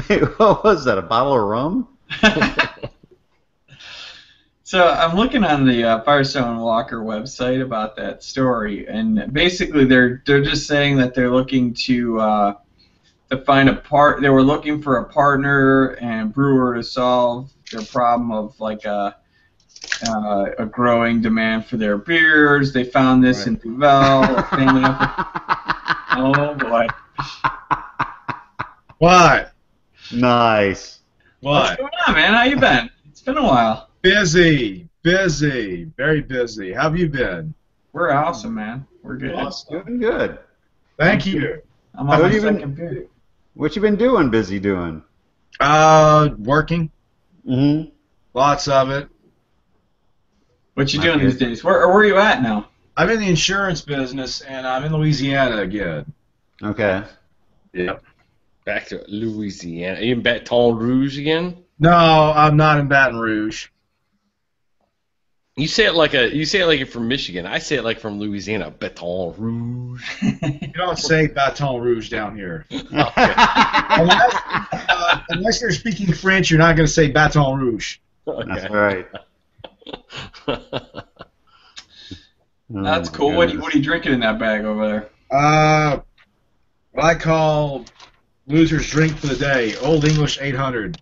Wait, what was that? A bottle of rum? So I'm looking on the Firestone Walker website about that story, and basically they're just saying that they're looking to find They were looking for a partner and brewer to solve their problem of like a growing demand for their beers. They found this in Duvel, a family Oh boy! What? Nice. What's going on, man? How you been? It's been a while. Busy, very busy. How have you been? We're awesome, man. We're good. Awesome. Doing good. Thank you. I'm on my second beer. What you been doing? Busy doing? Working. Mm-hmm. Lots of it. What you doing these days? Where are you at now? I'm in the insurance business, and I'm in Louisiana again. Okay. Yep. Back to Louisiana. Are you in Baton Rouge again? No, I'm not in Baton Rouge. You say it like you're from Michigan. I say it like from Louisiana. Baton Rouge. You don't say Baton Rouge down here. Okay. Unless you're speaking French, you're not going to say Baton Rouge. Okay. That's right. That's cool. What are you drinking in that bag over there? What I call Loser's drink for the day. Old English 800.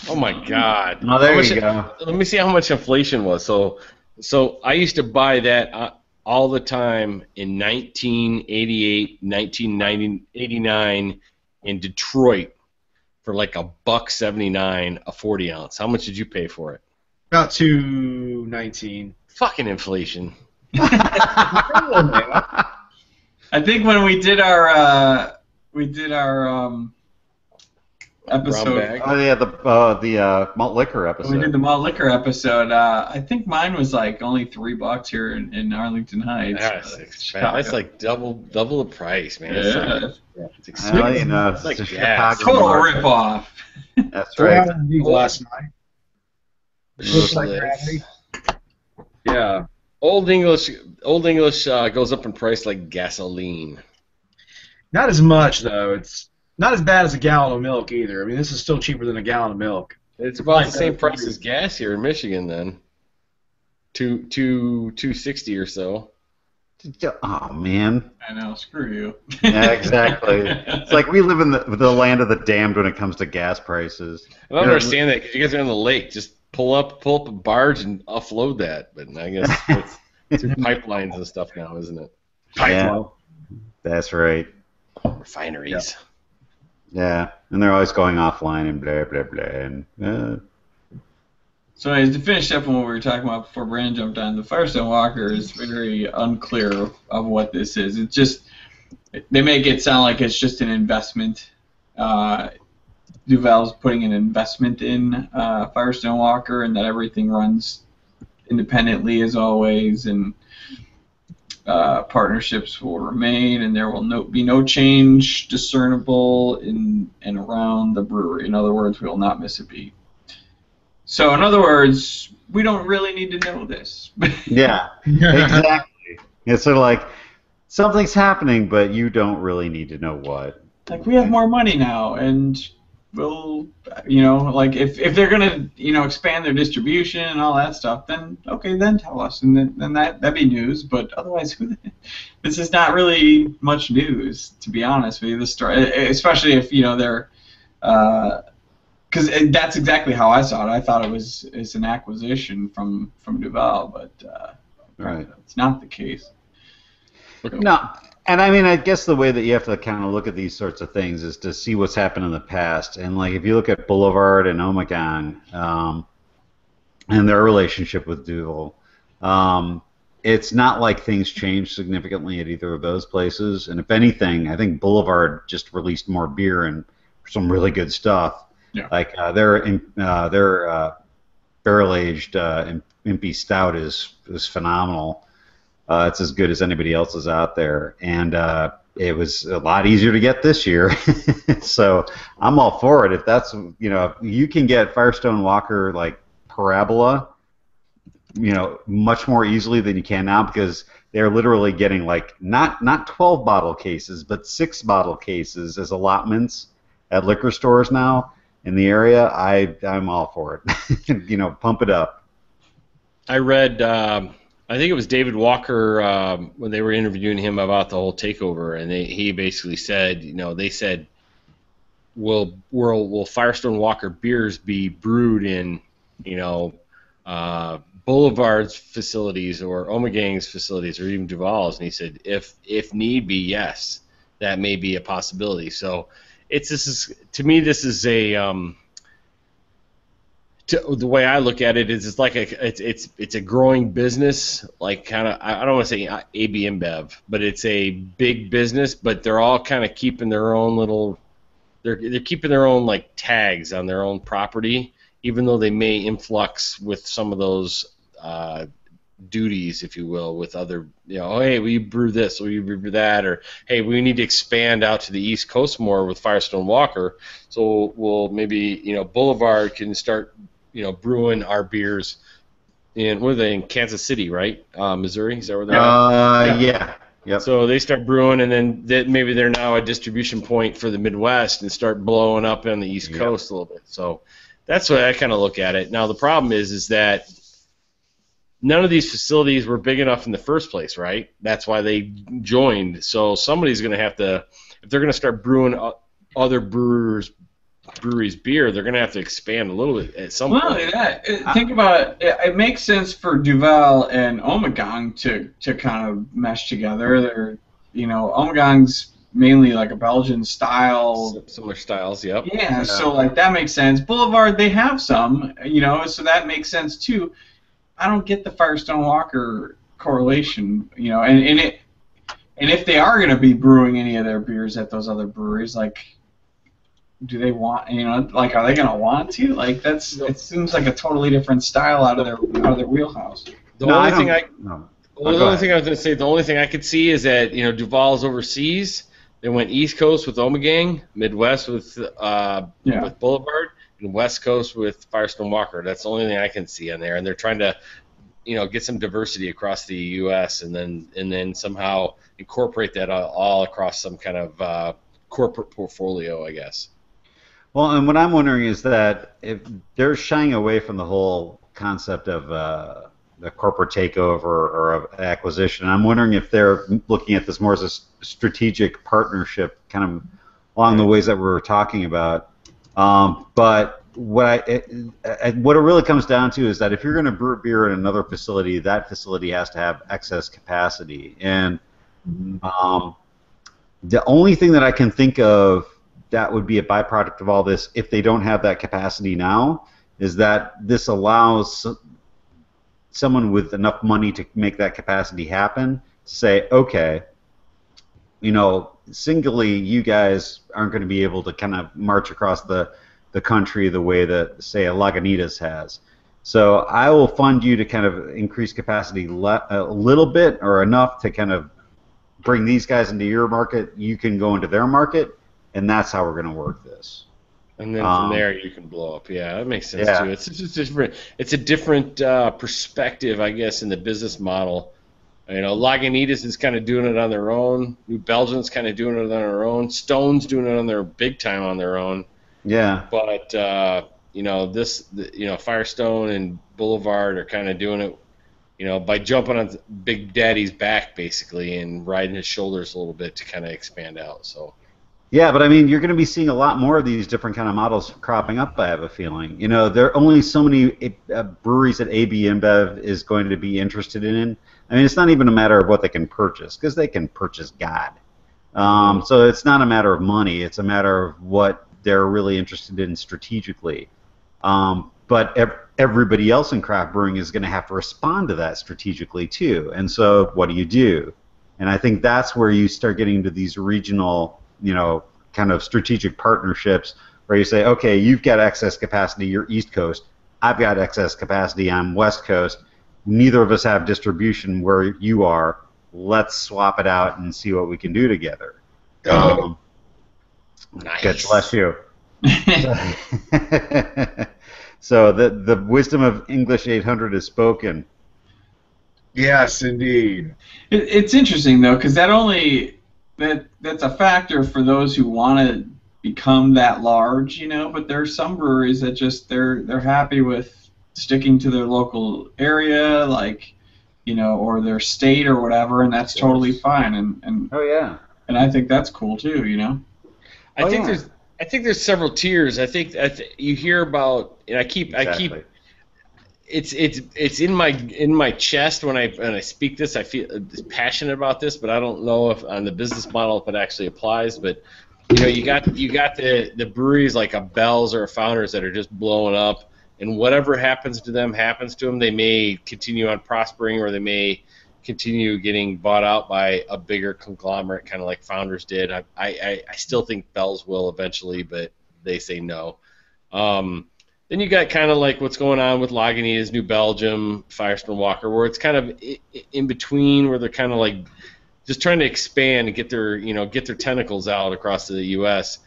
Oh my God! Oh, there How much- you go. Let me see how much inflation was. So I used to buy that all the time in 1988, 1989 in Detroit for like $1.79 a 40 ounce. How much did you pay for it? About $2.19. Fucking inflation. I think when we did our episode. bag. Oh yeah, the malt liquor episode. When we did the malt liquor episode. I think mine was like only $3 here in Arlington Heights. That's like double the price, man. It's expensive. Well, you know, It's like the gas. Chicago Total market. ripoff. That's right. Last night. Looks like Ridiculous. gravity. Yeah. Old English goes up in price like gasoline. Not as much, though. It's not as bad as a gallon of milk, either. I mean, this is still cheaper than a gallon of milk. It's about the same price as gas here in Michigan, then. $2.60 or so. Oh man. I know. Screw you. Yeah, exactly. It's like we live in the land of the damned when it comes to gas prices. I don't understand that because you guys are on the lake. Just pull up a barge and offload that. But I guess it's through pipelines and stuff now, isn't it? Yeah, that's right. Refineries. Yeah, and they're always going offline and blah blah blah. And So anyways, to finish up on what we were talking about before Brandon jumped on, the Firestone Walker is very unclear of what this is. It's just, they make it sound like it's just an investment. Duval's putting an investment in Firestone Walker, and that everything runs independently as always, and partnerships will remain, and there will be no change discernible in and around the brewery. In other words, we will not miss a beat. So, in other words, we don't really need to know this. yeah, exactly. It's sort of like something's happening, but you don't really need to know what. Like, we have more money now, and we'll, like, if they're going to, expand their distribution and all that stuff, then, okay, then tell us, and then that'd be news. But otherwise, this is not really much news, to be honest with you. The story, especially if, they're, because that's exactly how I saw it. I thought it's an acquisition from Duval, but Right. it's not the case. No, and I mean, I guess the way that you have to kind of look at these sorts of things is to see what's happened in the past. And like, if you look at Boulevard and Omegang, and their relationship with Duval, it's not like things changed significantly at either of those places. And if anything, I think Boulevard just released more beer and some really good stuff. Yeah. Like their barrel-aged Impy Stout is phenomenal. It's as good as anybody else's out there, and it was a lot easier to get this year. So I'm all for it. If that's you can get Firestone Walker like Parabola, much more easily than you can now because they're literally getting like not 12 bottle cases, but 6 bottle cases as allotments at liquor stores now. In the area, I'm all for it. Pump it up. I read, I think it was David Walker when they were interviewing him about the whole takeover, and he basically said, they said, will Firestone Walker beers be brewed in, Boulevard's facilities or Omegang's facilities or even Duval's? And he said, if need be, yes, that may be a possibility. So. To me, this is a the way I look at it is it's like it's a growing business, like kind of, I don't want to say AB InBev, but it's a big business, but they're all kind of keeping their own little, they're keeping their own like tags on their own property, even though they may influx with some of those duties, if you will, with other, oh, hey, will you brew this, will you brew that, or hey, we need to expand out to the East Coast more with Firestone Walker, so we'll maybe, Boulevard can start, brewing our beers in, what are they, in Kansas City, right? Missouri, is that where they're at? Yeah. Yep. So they start brewing, and then maybe they're now a distribution point for the Midwest and start blowing up on the East Coast a little bit. So that's what I kind of look at it. Now the problem is that none of these facilities were big enough in the first place, right? That's why they joined. So somebody's going to have to, if they're going to start brewing other breweries beer, they're going to have to expand a little bit at some Well, point. think about it. It makes sense for Duvel and Omegang to kind of mesh together. They're, Omegang's mainly like a Belgian style. Similar styles, yep. Yeah, so like that makes sense. Boulevard, they have some, so that makes sense too. I don't get the Firestone Walker correlation, and if they are going to be brewing any of their beers at those other breweries, like, do they want, like, are they going to want to? Like, it seems like a totally different style out of their wheelhouse. The only thing I was going to say, the only thing I could see is that Duval's overseas. They went East Coast with Omegang, Midwest with Boulevard, and West Coast with Firestone Walker. That's the only thing I can see on there, and they're trying to, get some diversity across the U.S. and then somehow incorporate that all across some kind of corporate portfolio, I guess. Well, and what I'm wondering is that if they're shying away from the whole concept of the corporate takeover or of acquisition, I'm wondering if they're looking at this more as a strategic partnership, kind of along the ways that we were talking about. But what it really comes down to is that if you're going to brew beer in another facility, that facility has to have excess capacity. And the only thing that I can think of that would be a byproduct of all this, if they don't have that capacity now, is that this allows someone with enough money to make that capacity happen to say, okay, singly, you guys aren't going to be able to kind of march across the country the way that, say, a Lagunitas has. So I will fund you to kind of increase capacity a little bit or enough to kind of bring these guys into your market. You can go into their market, and that's how we're going to work this. And then from there you can blow up. Yeah, that makes sense too. It's just different. It's a different perspective, I guess, in the business model. Lagunitas is kind of doing it on their own. New Belgium's kind of doing it on their own. Stone's doing it on their big time on their own. Yeah. But Firestone and Boulevard are kind of doing it, by jumping on Big Daddy's back basically and riding his shoulders a little bit to kind of expand out. So. Yeah, but I mean, you're going to be seeing a lot more of these different kind of models cropping up, I have a feeling. There are only so many breweries that AB InBev is going to be interested in. I mean, it's not even a matter of what they can purchase, because they can purchase God. So it's not a matter of money. It's a matter of what they're really interested in strategically. But everybody else in craft brewing is going to have to respond to that strategically, too. And so what do you do? And I think that's where you start getting into these regional kind of strategic partnerships where you say, okay, you've got excess capacity, you're East Coast. I've got excess capacity, I'm West Coast. Neither of us have distribution where you are. Let's swap it out and see what we can do together. Nice. God bless you. So the wisdom of English 800 is spoken. Yes, indeed. It's interesting, though, because that's a factor for those who want to become that large, but there are some breweries that just they're happy with sticking to their local area, like, or their state or whatever, and that's totally fine. And oh yeah, and I think that's cool too, I think there's several tiers. I think you hear about, and I keep it's in my chest when I speak this. I feel passionate about this, but I don't know if on the business model if it actually applies. But you got the breweries like a Bell's or a Founders that are just blowing up, and whatever happens to them happens to them. They may continue on prospering, or they may continue getting bought out by a bigger conglomerate, kind of like Founders did. I still think Bell's will eventually, but they say no. Then you got kind of like what's going on with Lagunitas, New Belgium, Firestone Walker, where it's kind of in between, where they're kind of like just trying to expand and get their tentacles out across the U.S.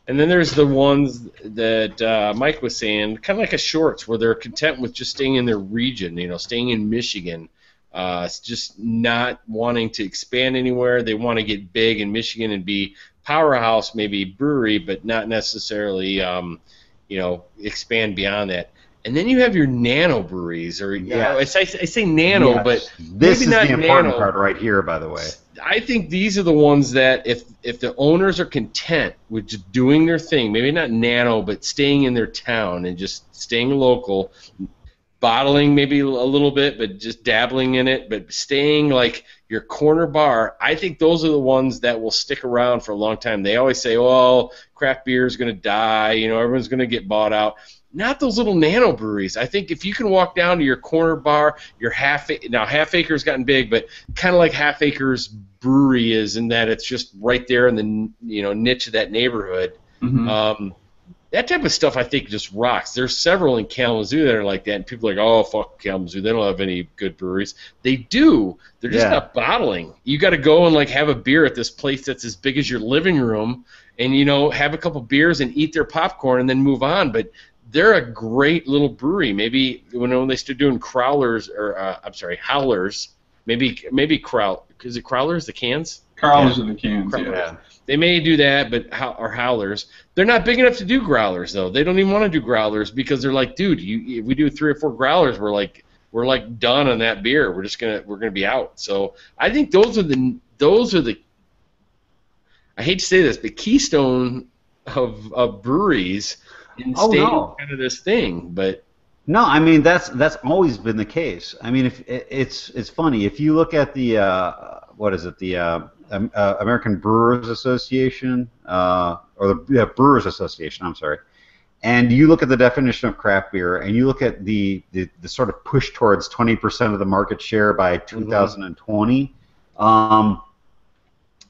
And then there's the ones that Mike was saying, kind of like a Shorts, where they're content with just staying in their region, staying in Michigan, just not wanting to expand anywhere. They want to get big in Michigan and be powerhouse, maybe brewery, but not necessarily expand beyond that. And then you have your nano breweries, or Yes. I say nano, Yes. but This maybe is not the important nano. part right here, by the way. I think these are the ones that if the owners are content with just doing their thing, maybe not nano, but staying in their town and just staying local, bottling maybe a little bit, but just dabbling in it, but staying like your corner bar, I think those are the ones that will stick around for a long time. They always say, oh, craft beer is going to die, everyone's going to get bought out. Not those little nano breweries. I think if you can walk down to your corner bar, your Half Acre's gotten big, but kind of like Half Acre's brewery is in that it's just right there in the niche of that neighborhood. Mm-hmm. That type of stuff I think just rocks. There's several in Kalamazoo that are like that, and people are like, oh, fuck Kalamazoo, they don't have any good breweries. They do. They're just not bottling. You got to go and like have a beer at this place that's as big as your living room, and have a couple beers and eat their popcorn and then move on. But they're a great little brewery. Maybe when they start doing howlers, maybe is it crowlers, the cans? Carl's are the cans, Yeah. They may do that, but or howlers. They're not big enough to do growlers, though. They don't even want to do growlers because they're like, dude, if we do 3 or 4 growlers, we're like done on that beer. We're gonna be out. So I think those are the I hate to say this, but keystone of breweries in staying kind of this thing, but. No, I mean that's always been the case. I mean, if it's funny if you look at the American Brewers Association or the Brewers Association, I'm sorry, and you look at the definition of craft beer, and you look at the sort of push towards 20% of the market share by 2020.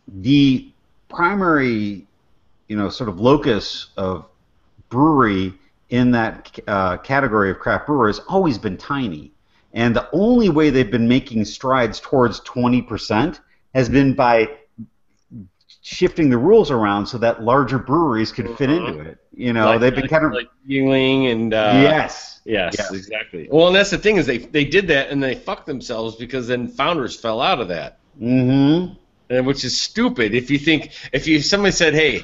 The primary, sort of locus of brewery in that category of craft brewer has always been tiny. And the only way they've been making strides towards 20% has been by shifting the rules around so that larger breweries could fit into it. They've been kind of like Yuengling and yes, exactly. Well, and that's the thing is they did that and they fucked themselves because then founders fell out of that. Mm-hmm. And which is stupid. If somebody said, hey,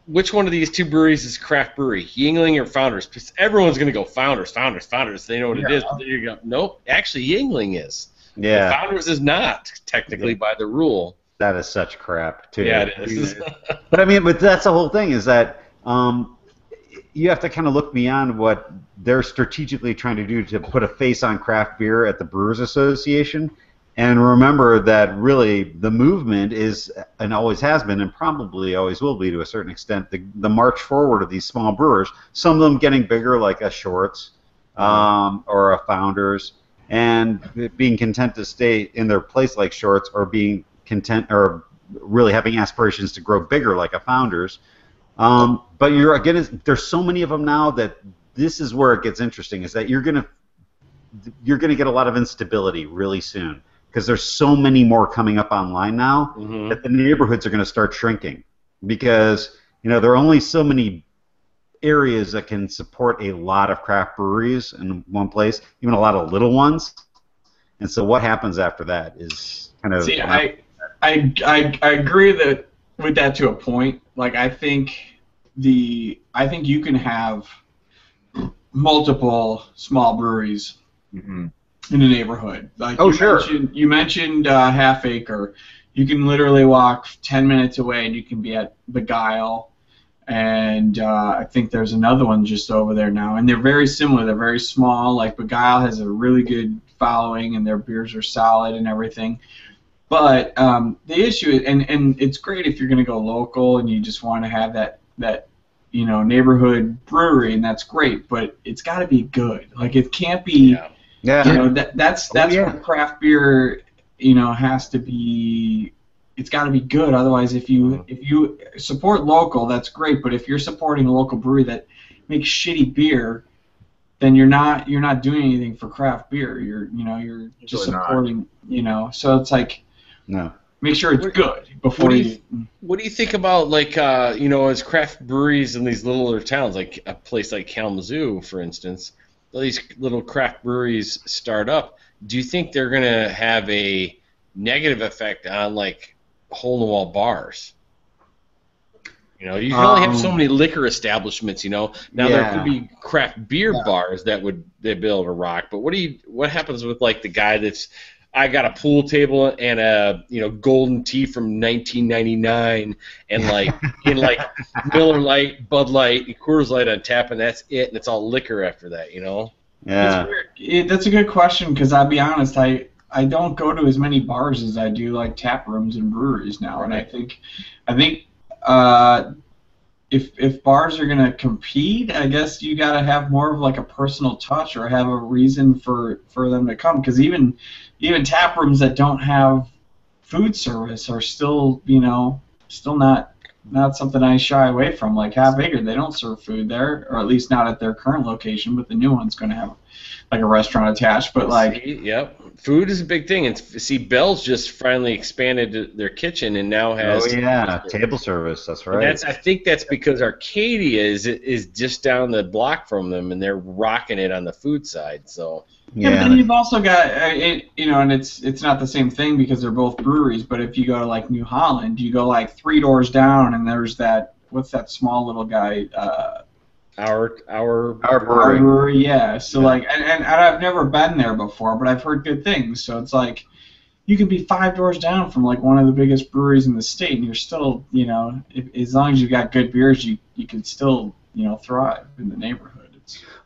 which one of these 2 breweries is craft brewery, Yuengling or Founders? Because everyone's going to go Founders. They know what it is. But there you go. Nope, actually Yuengling is. Yeah. But Founders is not technically by the rule. That is such crap too. Yeah, it is. But that's the whole thing is that you have to kind of look beyond what they're strategically trying to do to put a face on craft beer at the Brewers Association. And remember that really the movement is, and always has been, and probably always will be to a certain extent, the march forward of these small brewers, some of them getting bigger like a Shorts or a Founders, and being content to stay in their place like Shorts, or being content or really having aspirations to grow bigger like a Founders. But there's so many of them now that this is where it gets interesting, is that you're gonna get a lot of instability really soon. Because there's so many more coming up online now that the neighborhoods are going to start shrinking, because there are only so many areas that can support a lot of craft breweries in one place, even a lot of little ones. And so what happens after that is kind of. See, I agree with that to a point. Like I think you can have multiple small breweries. Mm-hmm. In a neighborhood. Like you mentioned Half Acre. You can literally walk 10 minutes away and you can be at Beguile, and I think there's another one just over there now. And they're very similar. They're very small. Like Beguile has a really good following and their beers are solid and everything. But the issue is, and it's great if you're going to go local and you just want to have that neighborhood brewery, and that's great. But it's got to be good. Like it can't be. Yeah. That's what craft beer, has to be. It's got to be good. Otherwise, if you support local, that's great. But if you're supporting a local brewery that makes shitty beer, then you're not doing anything for craft beer. You're just supporting. So it's like make sure it's good before you. What do you think about as craft breweries in these littler towns, like a place like Kalamazoo, for instance? These little craft breweries start up, do you think they're going to have a negative effect on hole-in-the-wall bars? You know, you can only have so many liquor establishments. You know, now there could Yeah. be craft beer bars that they'd be able to rock. But what happens with like the guy that's I got a pool table and a golden tea from 1999 and like in like Miller Lite, Bud Light, and Coors Light on tap, and that's it, and it's all liquor after that. You know. It's Yeah. weird. That's a good question because I'll be honest, I don't go to as many bars as I do like tap rooms and breweries now, and I think uh, if bars are gonna compete, I guess you gotta have more of like a personal touch or have a reason for them to come because even tap rooms that don't have food service are still still not something I shy away from. Like Half Acre, they don't serve food there, or at least not at their current location, but the new one's going to have like a restaurant attached. But like, Yep, food is a big thing. And see, Bell's just finally expanded their kitchen and now has. Oh yeah, table service. That's And right. I think that's because Arcadia is just down the block from them, and they're rocking it on the food side. So. yeah, but then you've also got and it's not the same thing because they're both breweries. But if you go to like New Holland, you go like 3 doors down, and there's what's that small little guy? Our brewery, yeah. So like, and I've never been there before, but I've heard good things. So it's like you could be 5 doors down from like one of the biggest breweries in the state, and you're still, as long as you've got good beers, you can still, thrive in the neighborhood.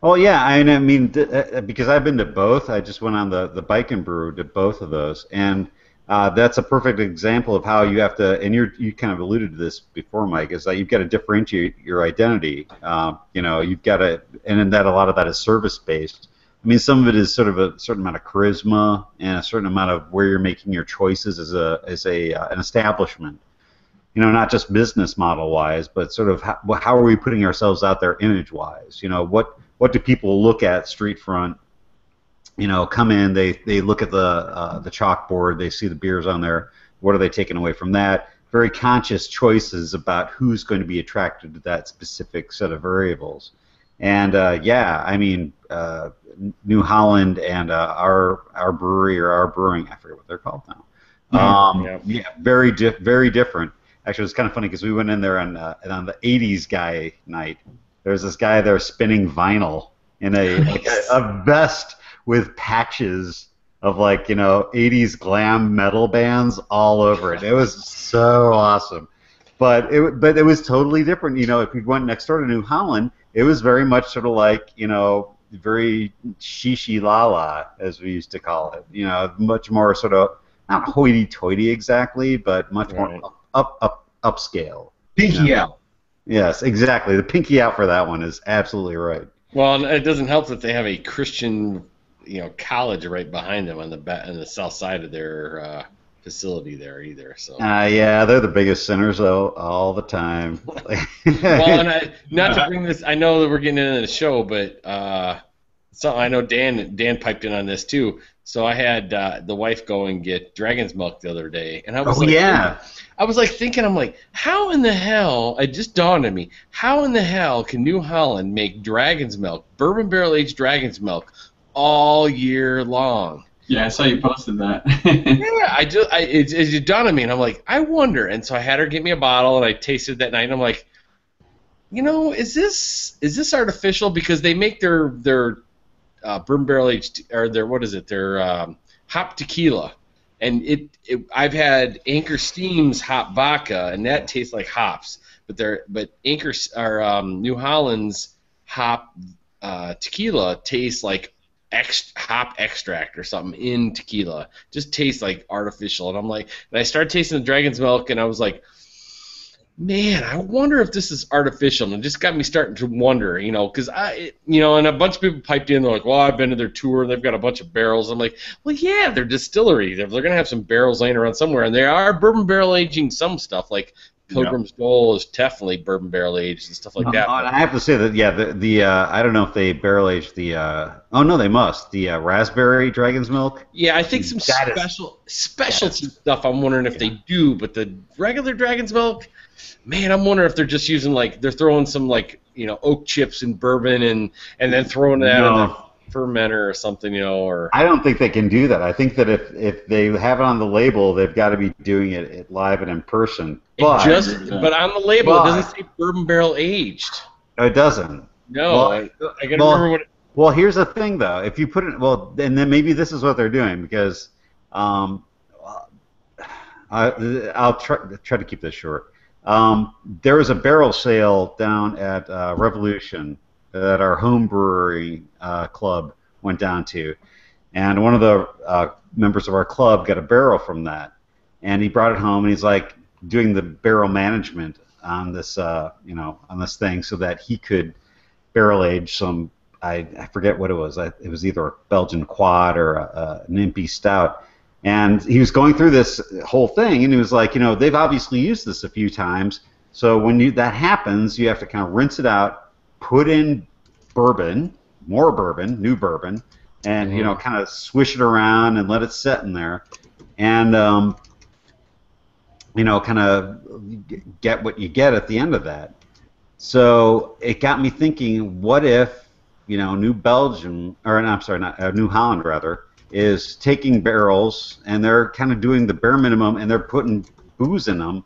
Well, yeah, I mean, because I've been to both. I just went on the Bike and Brew, did both of those, and that's a perfect example of how you have to. And you kind of alluded to this before, Mike, is that you've got to differentiate your identity. You've got to, and in that a lot of that is service based. I mean, some of it is sort of a certain amount of charisma and a certain amount of where you're making your choices as an establishment. Not just business model wise, but sort of how are we putting ourselves out there image wise? What do people look at street front? Come in, they look at the chalkboard, they see the beers on there. What are they taking away from that? Very conscious choices about who's going to be attracted to that specific set of variables. And I mean, New Holland and our brewery or our brewing, I forget what they're called now. Very different. Actually, it was kind of funny because we went in there on the 80s guy night. There's this guy there spinning vinyl in a vest with patches of 80s glam metal bands all over it. It was so awesome. But it was totally different. If you went next door to New Holland, it was very much sort of very shishi lala, as we used to call it. Much more sort of not hoity-toity exactly, but much more upscale. Pinky out. Yes, exactly. The pinky out for that one is absolutely right. Well, and it doesn't help that they have a Christian, college right behind them on the south side of their facility there either. So. Yeah, they're the biggest sinners though, all the time. Well, and not to bring this, I know that we're getting into the show, but so I know Dan piped in on this too. So I had the wife go and get Dragon's Milk the other day, and I was I was thinking, I'm like, how in the hell? It just dawned on me, how in the hell can New Holland make Dragon's Milk, bourbon barrel aged Dragon's Milk, all year long? Yeah, I saw you posted that. Yeah, it dawned on me, and I'm like, I wonder. And so I had her get me a bottle, and I tasted it that night, and I'm like, is this artificial? Because they make their bourbon barrel aged, or their hop tequila, and I've had Anchor Steam's hop vodka, and that tastes like hops, but Anchor or New Holland's hop tequila tastes like hop extract or something in tequila. Just tastes like artificial, and and I started tasting the Dragon's Milk, and I was like, man, I wonder if this is artificial, and it just got me starting to wonder, because and a bunch of people piped in, they're like, well, I've been to their tour, and they've got a bunch of barrels. I'm like, well, yeah, they're distillery. They're going to have some barrels laying around somewhere, and they are bourbon barrel aging some stuff, like Pilgrim's Goal is definitely bourbon barrel aged and stuff like that. I have to say that, yeah, the I don't know if they barrel aged the, oh, no, they must, the raspberry Dragon's Milk. Yeah, I think some specialty stuff I'm wondering if they do, but the regular Dragon's Milk, man, I'm wondering if they're just using they're throwing some oak chips and bourbon and then throwing that in fermenter or something, or I don't think they can do that. I think that if they have it on the label, they've got to be doing it live and in person. But but on the label it doesn't say bourbon barrel aged. it doesn't. No, Well, I gotta remember what. Well, here's the thing, though. If you put it, and then maybe this is what they're doing because I'll try to keep this short. There was a barrel sale down at Revolution that our home brewery club went down to, and one of the members of our club got a barrel from that, and he brought it home, and he's like doing the barrel management on this, on this thing, so that he could barrel age some. I forget what it was. It was either a Belgian quad or an Impey stout. And he was going through this whole thing, and he was like, they've obviously used this a few times. So when that happens, you have to kind of rinse it out, put in bourbon, more bourbon, new bourbon, and kind of swish it around and let it set in there, and kind of get what you get at the end of that. So it got me thinking, what if New Belgium, or I'm sorry, not New Holland rather, is taking barrels and they're kind of doing the bare minimum and they're putting booze in them,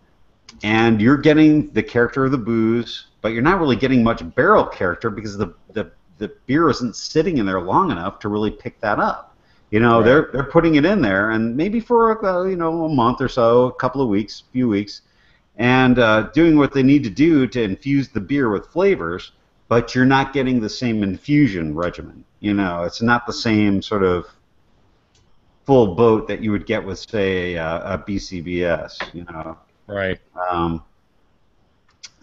and you're getting the character of the booze, but you're not really getting much barrel character because the beer isn't sitting in there long enough to really pick that up. Right. They're putting it in there, and maybe for a month or so, a couple of weeks, few weeks, and doing what they need to do to infuse the beer with flavors. But you're not getting the same infusion regimen. It's not the same sort of full boat that you would get with, say, a BCBS. Right.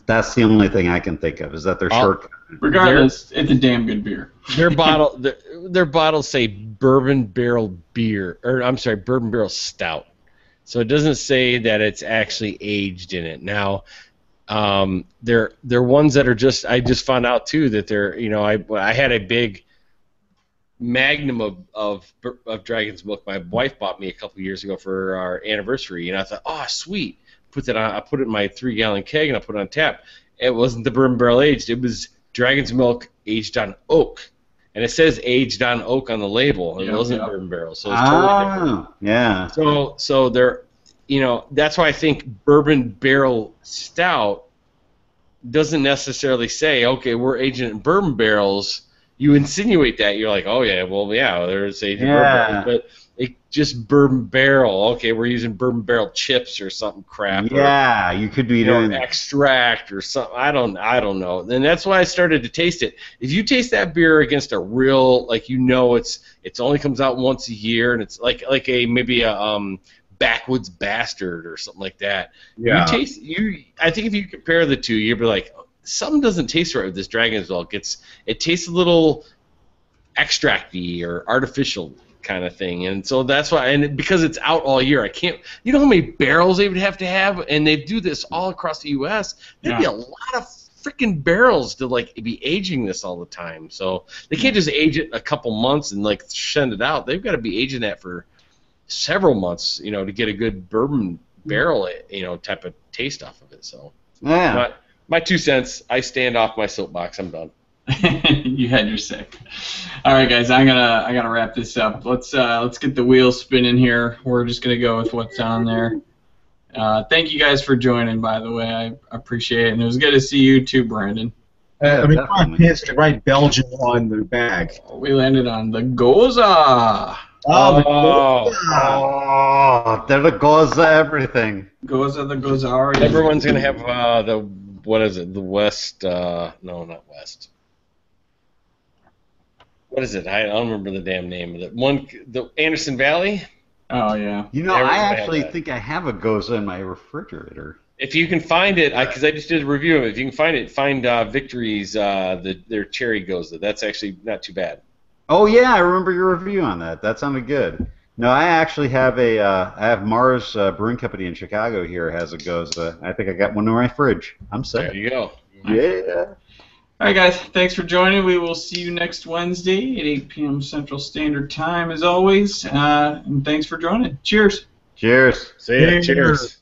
That's the only thing I can think of, is that they're short. Regardless, it's a damn good beer. Their bottles say bourbon barrel beer, or I'm sorry, bourbon barrel stout. So it doesn't say that it's actually aged in it. Now, they're ones that are I just found out too that they're, I had a big magnum of Dragon's Milk my wife bought me a couple years ago for our anniversary, and I thought, oh sweet, I put it in my 3-gallon keg and I put it on tap. It wasn't the bourbon barrel aged, it was Dragon's Milk aged on oak, and it says aged on oak on the label. It wasn't bourbon barrel, so it's totally different. Yeah. So they're, that's why I think bourbon barrel stout doesn't necessarily say, okay, we're aging in bourbon barrels. You insinuate that. You're like, oh, yeah, well, yeah, there's aging bourbon barrels. But it just bourbon barrel. Okay, we're using bourbon barrel chips or something crap. Yeah, you could be doing extract or something. I don't know. And that's why I started to taste it. If you taste that beer against a real, it's only comes out once a year, and it's like maybe a Backwoods Bastard or something like that. Yeah. I think if you compare the two, you'd be like, something doesn't taste right with this Dragon's Milk. It tastes a little extracty or artificial kind of thing, and so that's why. And because it's out all year, I can't. You know how many barrels they would have to have, and they do this all across the U.S. There'd be a lot of freaking barrels to be aging this all the time. So they can't just age it a couple months and send it out. They've got to be aging that for several months, to get a good bourbon barrel, type of taste off of it. So, yeah, my 2 cents. I stand off my soapbox. I'm done. You had your say. All right, guys, I gotta wrap this up. Let's get the wheels spinning here. We're just gonna go with what's on there. Thank you guys for joining, by the way. I appreciate it, and it was good to see you too, Brandon. My kids to write Belgium on the bag. We landed on the Goza. Oh, they're the Goza everything. Goza the Gozari. Everyone's gonna have what is it? The West? No, not West. What is it? I don't remember the damn name of it. The Anderson Valley. Oh yeah. I actually think I have a Goza in my refrigerator. If you can find it, because I just did a review of it. If you can find it, find Victory's their cherry Goza. That's actually not too bad. Oh yeah, I remember your review on that. That sounded good. No, I actually have I have Mars Brewing Company in Chicago here has a Goza. I think I got one in my fridge. I'm set. There you go. Yeah. All right, guys. Thanks for joining. We will see you next Wednesday at 8 p.m. Central Standard Time, as always. And thanks for joining. Cheers. Cheers. See ya. Cheers.